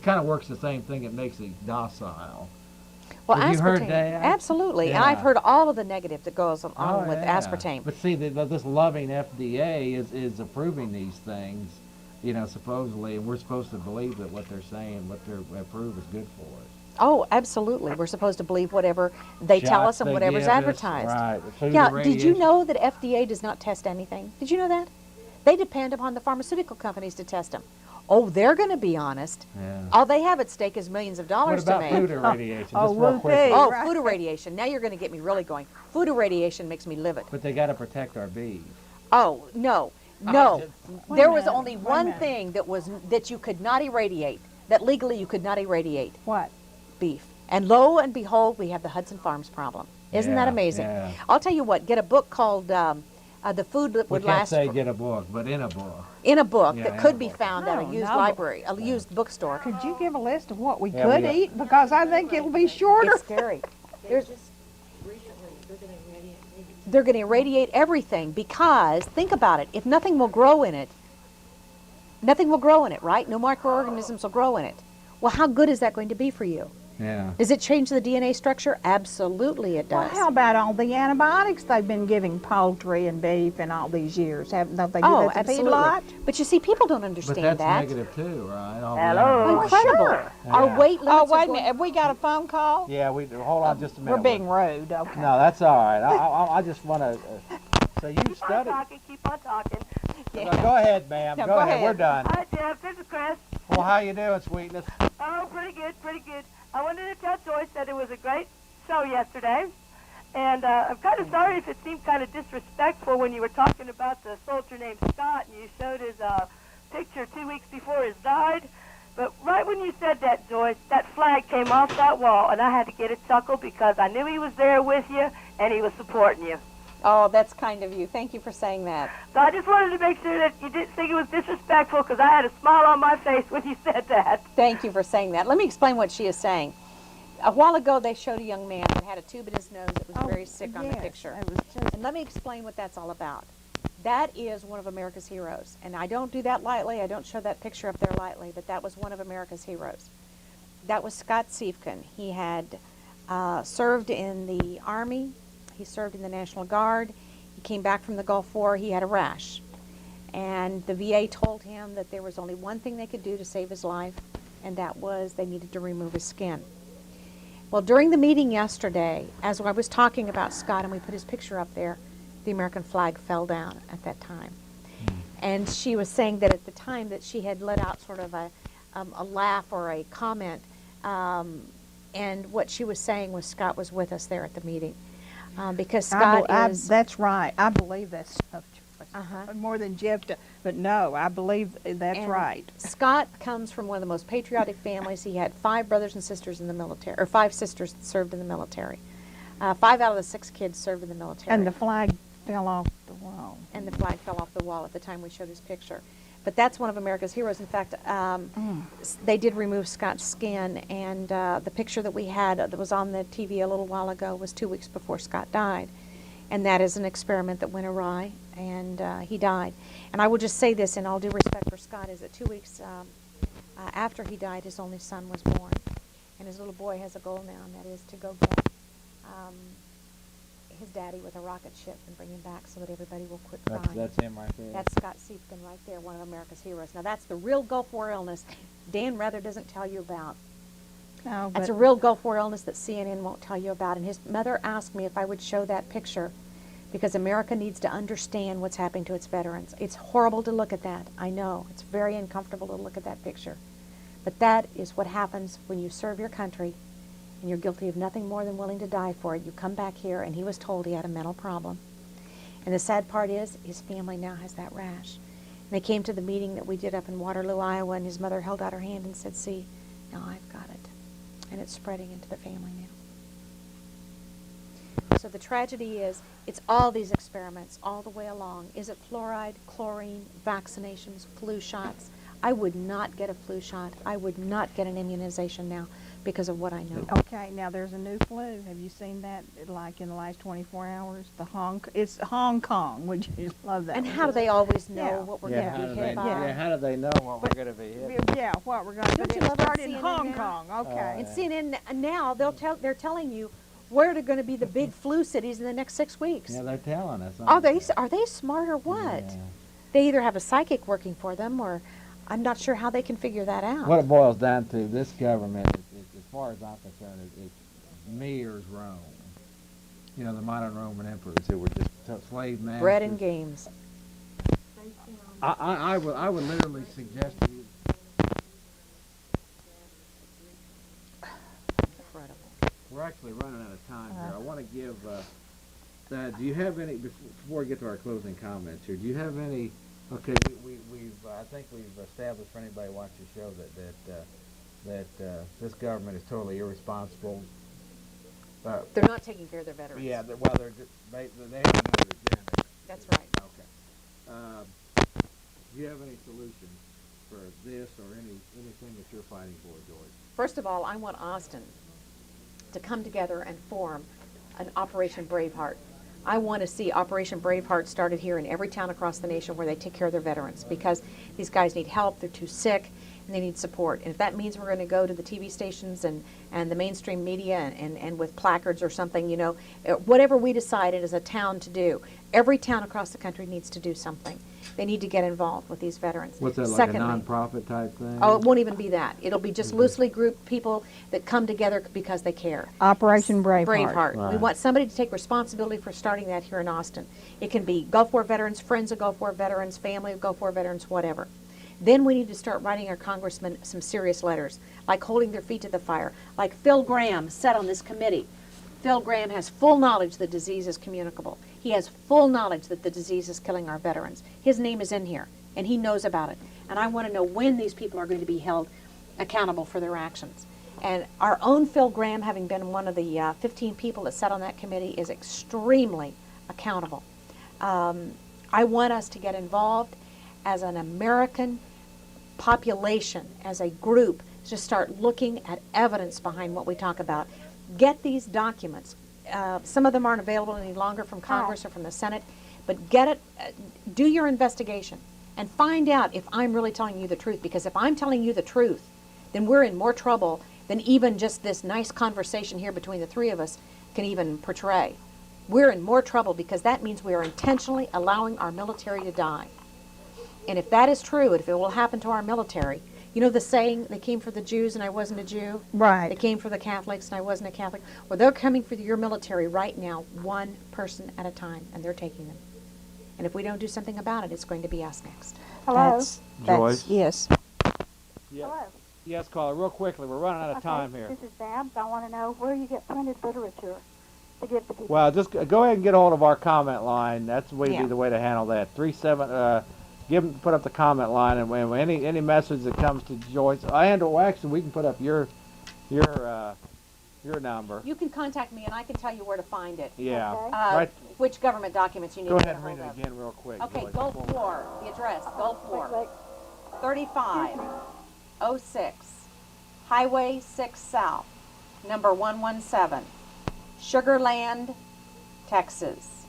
kind of works the same thing. It makes it docile. Well, Have you heard aspartame, that? absolutely. And Yeah. I've heard all of the negative that goes on with yeah. aspartame. But see, this loving FDA is approving these things, supposedly, and we're supposed to believe that what they're saying, what they approve is good for us. Oh, absolutely. We're supposed to believe whatever they tell us Shots and they whatever's give us, advertised. right, the food Yeah, did you irradiation. know that FDA does not test anything? Did you know that? They depend upon the pharmaceutical companies to test them. Oh, they're going to be honest. Yeah. All they have at stake is millions of What dollars to about make. food irradiation? Oh, Just real well, quick. hey. Oh, Right. food irradiation. Now you're going to get me really going. Food irradiation makes me livid. But they got to protect our beef. Oh, no. No. Wait There a was minute, only wait a one minute. thing that you could not irradiate, that legally you could not irradiate, What? beef. And lo and behold, we have the Hudson Farms problem. Isn't that Yeah, amazing? yeah. I'll tell you what, get a book called The Food That We Would can't Last say For- get a book, but in a book. in a book Yeah, that in could a be book. found at a No, used no. library, a used bookstore. Could you give a list of what we Yeah, could we got- eat? Because I think it'll be shorter. It's scary. They're going to irradiate everything because, think about it, if nothing will grow in it, right? No microorganisms will grow in it. Well, how good is that going to be for you? Yeah. Does it change the DNA structure? Absolutely it Well, does. how about all the antibiotics they've been giving poultry and beef in all these years? Don't they do Oh, that to absolutely. feedlot? But you see, people don't But understand that's that. negative too, right? All the Hello. antibiotics. Incredible. Sure. Our Yeah. weight limits Oh, are wait a going- minute. Have we got a phone call? Yeah, we hold on just a minute. We're being rude. Okay. No, that's all right. I just want to. So you studied. Keep on talking. No, go ahead, ma'am. No, go go ahead. We're ahead. done. Hi, Jeff. This is Chris. Well, how you doing, sweetness? Oh, pretty good, pretty good. I wanted to tell Joyce that it was a great show yesterday. And I'm kind of sorry if it seemed kind of disrespectful when you were talking about the soldier named Scott and you showed his picture 2 weeks before he died. But right when you said that, Joyce, that flag came off that wall, and I had to get a chuckle because I knew he was there with you and he was supporting you. Oh, that's kind of you. Thank you for saying that. So I just wanted to make sure that you didn't think it was disrespectful because I had a smile on my face when you said that. Thank you for saying that. Let me explain what she is saying. A while ago, they showed a young man that had a tube in his nose that was very sick on the yes, picture. it was just- And let me explain what that's all about. That is one of America's heroes. And I don't do that lightly. I don't show that picture up there lightly, but that was one of America's heroes. That was Scott Siefken. He had served in the Army. He served in the National Guard. He came back from the Gulf War. He had a rash. And the VA told him that there was only one thing they could do to save his life, and that was they needed to remove his skin. Well, during the meeting yesterday, as I was talking about Scott and we put his picture up there, the American flag fell down at that time. And she was saying that at the time that she had let out sort of a laugh or a comment, and what she was saying was Scott was with us there at the meeting. Because Scott is... That's right. I believe that stuff. Uh-huh. More than Jeff, but no, I believe that's And right. Scott comes from one of the most patriotic families. He had 5 brothers and sisters in the military, or 5 sisters that served in the military. 5 out of the 6 kids served in the military. And the flag fell off the wall. And the flag fell off the wall at the time we showed his picture. But that's one of America's heroes. In fact, they did remove Scott's skin, and the picture that we had that was on the TV a little while ago was 2 weeks before Scott died. And that is an experiment that went awry, and he died. And I will just say this in all due respect for Scott, is that 2 weeks after he died, his only son was born. And his little boy has a goal now, and that is to go get his daddy with a rocket ship and bring him back so that everybody will quit crying. That's him right there. That's Scott Siefken right there, one of America's heroes. Now that's the real Gulf War illness Dan Rather doesn't tell you about. No, That's but a real Gulf War illness that CNN won't tell you about. And his mother asked me if I would show that picture because America needs to understand what's happening to its veterans. It's horrible to look at that. I know. It's very uncomfortable to look at that picture. But that is what happens when you serve your country and you're guilty of nothing more than willing to die for it. You come back here, and he was told he had a mental problem. And the sad part is his family now has that rash. And they came to the meeting that we did up in Waterloo, Iowa, and his mother held out her hand and said, "See, now I've got it." And it's spreading into the family now. So the tragedy is, it's all these experiments all the way along. Is it fluoride, chlorine, vaccinations, flu shots? I would not get a flu shot. I would not get an immunization now because of what I know. okay, now there's a new flu. Have you seen that? Like in the last 24 hours, it's Hong Kong. Would you love that? And one? how do they always know Yeah. what we're Yeah, going how to do be they? hit by? Yeah, how do they know what we're going to be hit? Yeah, what we're going to Don't do. you It love on started in CNN Hong now? Kong. Okay. And CNN now they're telling you where are going to be the big flu cities in the next 6 weeks. Yeah, they're telling us. Are they smart or what? Yeah. They either have a psychic working for them, or I'm not sure how they can figure that out. What it boils down to, this government, as far as I'm concerned, it mirrors Rome. You know, the modern Roman emperors who were just slave masters. Bread and games. I would literally suggest to you. Incredible. We're actually running out of time here. I want to give. Do you have any before we get to our closing comments here? Do you have any? Okay, we've I think we've established for anybody who watches the show that this government is totally irresponsible. They're not taking care of their veterans. Yeah, they have another agenda. That's right. Okay. Do you have any solutions for this or anything that you're fighting for, Joyce? First of all, I want Austin to come together and form an Operation Braveheart. I want to see Operation Braveheart started here in every town across the nation where they take care of their veterans, because these guys need help, they're too sick, and they need support. And if that means we're going to go to the TV stations and the mainstream media and with placards or something, you know, whatever we decided as a town to do, every town across the country needs to do something. They need to get involved with these veterans. What's that, like Secondly, a non-profit type thing? oh, it won't even be that. It'll be just loosely grouped people that come together because they care. Operation Braveheart. Braveheart. We Right. want somebody to take responsibility for starting that here in Austin. It can be Gulf War veterans, friends of Gulf War veterans, family of Gulf War veterans, whatever. Then we need to start writing our congressmen some serious letters, like holding their feet to the fire, like Phil Graham said on this committee. Phil Graham has full knowledge the disease is communicable. He has full knowledge that the disease is killing our veterans. His name is in here, and he knows about it. And I want to know when these people are going to be held accountable for their actions. And our own Phil Graham, having been one of the 15 people that sat on that committee, is extremely accountable. I want us to get involved as an American population, as a group, to start looking at evidence behind what we talk about. Get these documents. Some of them aren't available any longer from Congress or from the Senate, but get it, do your investigation, and find out if I'm really telling you the truth. Because if I'm telling you the truth, then we're in more trouble than even just this nice conversation here between the three of us can even portray. We're in more trouble because that means we are intentionally allowing our military to die. And if that is true, if it will happen to our military, you know the saying, they came for the Jews and I wasn't a Jew? Right. They came for the Catholics and I wasn't a Catholic. Well, they're coming for your military right now, one person at a time, and they're taking them. And if we don't do something about it, it's going to be us next. Hello? Joyce? Yes. Yeah. Hello. Yes, caller, real quickly. We're running out of Okay, time here. This is Babs. I want to know where you get printed literature to give to people. Well, just go ahead and get a hold of our comment line. That's would Yeah. be the way to handle that. Put up the comment line, and when any message that comes to Joyce, actually we can put up your number. You can contact me and I can tell you where to find it. Yeah. Okay. Right. Which government documents you need Go to ahead get and a read hold it of. again real quick. Okay, Joyce. Gulf War, the address, Gulf War, Wait. 3506, Highway 6 South, number 117, Sugarland, Texas,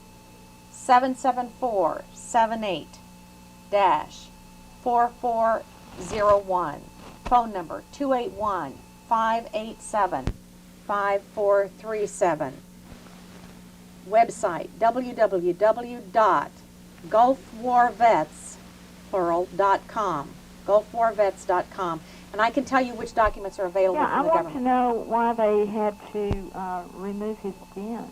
77478-4401. Phone number 281-587-5437. Website www.gulfwarvets.com. Gulfwarvets.com. And I can tell you which documents are available Yeah, I from the want government. to know why they had to remove his skin.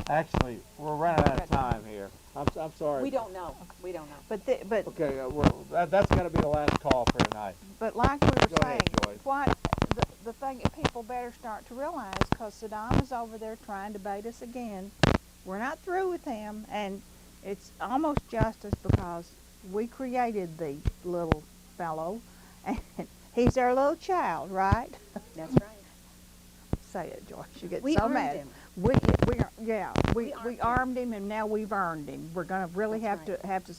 Actually, we're running out of time here. I'm sorry. We don't know. We don't know. But Okay, that's got to be the last call for tonight. But like we were Go saying, ahead, Joyce. what the thing that people better start to realize, because Saddam is over there trying to bait us again. We're not through with him, and it's almost justice because we created the little fellow, and he's our little child, right? That's right. Say it, Joyce. You get We so earned mad. him. We We armed him, and now we've earned him. We're going to really That's have to.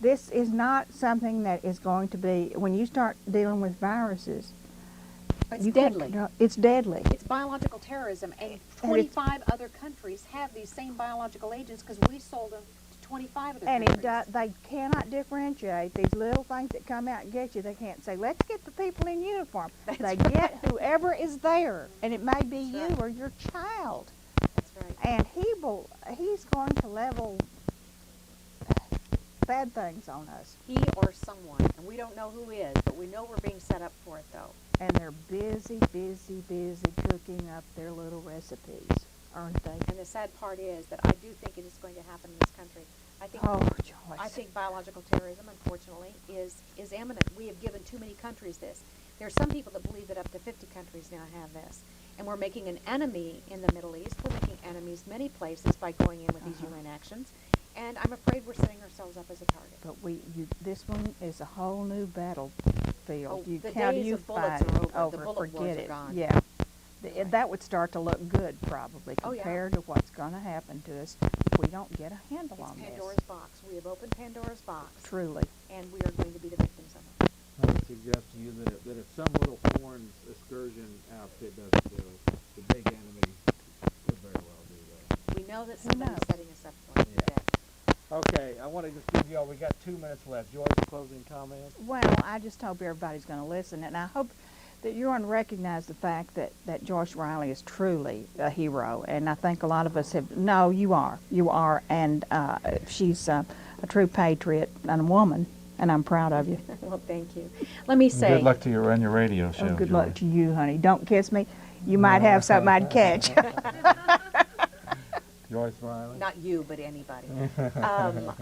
This is not something that is going to be when you start dealing with viruses. It's you can't deadly. control- It's deadly. It's biological terrorism, and 25 other countries have these same biological agents because we sold them to 25 other And countries. they cannot differentiate these little things that come out and get you. They can't say, let's get the people in uniform. They get whoever is there, and it may be you right. or your child. That's right. And he's going to level bad things on us. He or someone, and we don't know who is, but we know we're being set up for it, though. And they're busy cooking up their little recipes, aren't they? And the sad part is that I do think it is going to happen in this country. I think Oh, Joyce. I think biological terrorism, unfortunately, is imminent. We have given too many countries this. There are some people that believe that up to 50 countries now have this. And we're making an enemy in the Middle East. We're making enemies many places by going in with these UN actions. And I'm afraid we're setting ourselves up as a target. But this one is a whole new battlefield. Oh, the how do days you of bullets fight are it over. The bullet Forget wars are it. gone. Yeah. That would start to look good, probably, Oh, yeah. compared to what's going to happen to us if we don't get a handle It's on Pandora's this. box. We have opened Pandora's box, Truly. and we are going to be the victims of it. I would suggest to you that if some little foreign excursion outfit doesn't do it, the big enemy could very well do that. We know that Who somebody's knows? setting us up for it. Yeah. Yes. Okay, I want to just give y'all, we got 2 minutes left. Joyce, closing comments? Well, I just hope everybody's going to listen, and I hope that you're going to recognize the fact that Joyce Riley is truly a hero, and I think a lot of us have. No, you are, and she's a true patriot and a woman, and I'm proud of you. Well, thank you. Let me say. Good luck to you on your radio show. Oh, good Joyce. luck to you, honey. Don't kiss me. You might have something I'd catch. Joyce Riley? Not you, but anybody.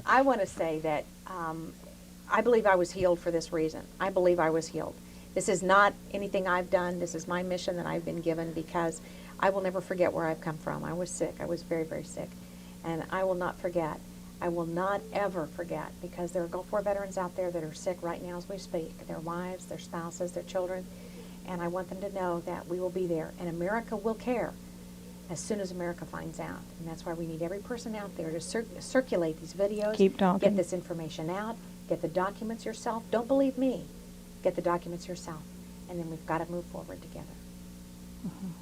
I want to say that I believe I was healed for this reason. I believe I was healed. This is not anything I've done. This is my mission that I've been given, because I will never forget where I've come from. I was sick. I was very, very sick. And I will not forget. I will not ever forget, because there are Gulf War veterans out there that are sick right now as we speak. Their wives, their spouses, their children. And I want them to know that we will be there. And America will care as soon as America finds out. And that's why we need every person out there to circulate these videos. Keep talking. Get this information out. Get the documents yourself. Don't believe me. Get the documents yourself. And then we've got to move forward together.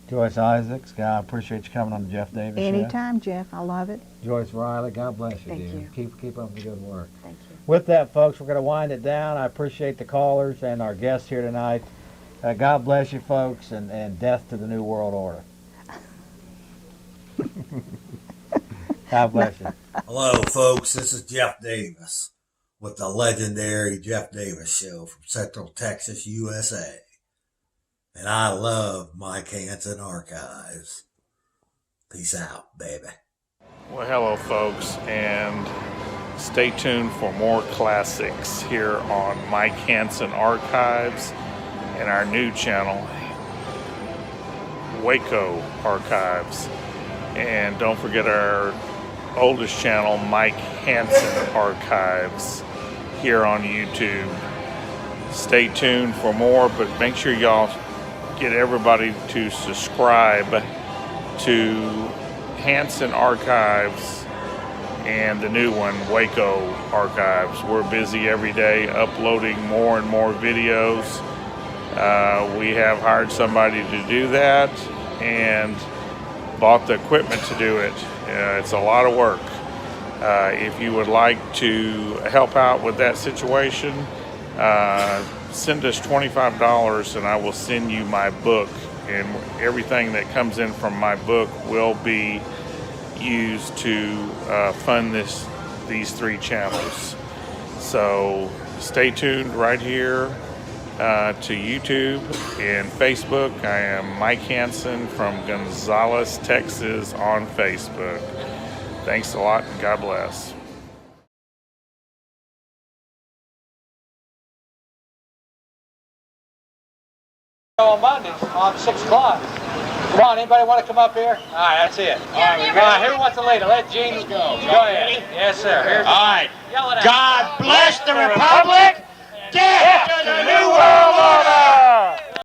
Joyce Issacs, God, I appreciate you coming on the Jeff Davis Show. Anytime, Jeff. I love it. Joyce Riley, God bless you, Thank dear. you. Keep up the good work. Thank you. With that, folks, we're going to wind it down. I appreciate the callers and our guests here tonight. God bless you, folks, and death to the New World Order. God bless you. Hello, folks. This is Jeff Davis with the legendary Jeff Davis Show from Central Texas, USA. And I love Mike Hanson Archives. Peace out, baby. Well, hello, folks, and stay tuned for more classics here on Mike Hanson Archives and our new channel, Waco Archives. And don't forget our oldest channel, Mike Hanson Archives, here on YouTube. Stay tuned for more, but make sure y'all get everybody to subscribe to Hanson Archives and the new one, Waco Archives. We're busy every day uploading more and more videos. We have hired somebody to do that and bought the equipment to do it. It's a lot of work. If you would like to help out with that situation, send us $25 and I will send you my book, and everything that comes in from my book will be used to fund these 3 channels. So stay tuned right here to YouTube and Facebook. I am Mike Hanson from Gonzales, Texas on Facebook. Thanks a lot and God bless. On Monday on 6 o'clock. Come on, anybody want to come up here? All right, that's it. All right, who wants to lead it? Let Gene go. Go ahead. Yes, sir. Here's all right. God bless the Republic. Death to the New World Order.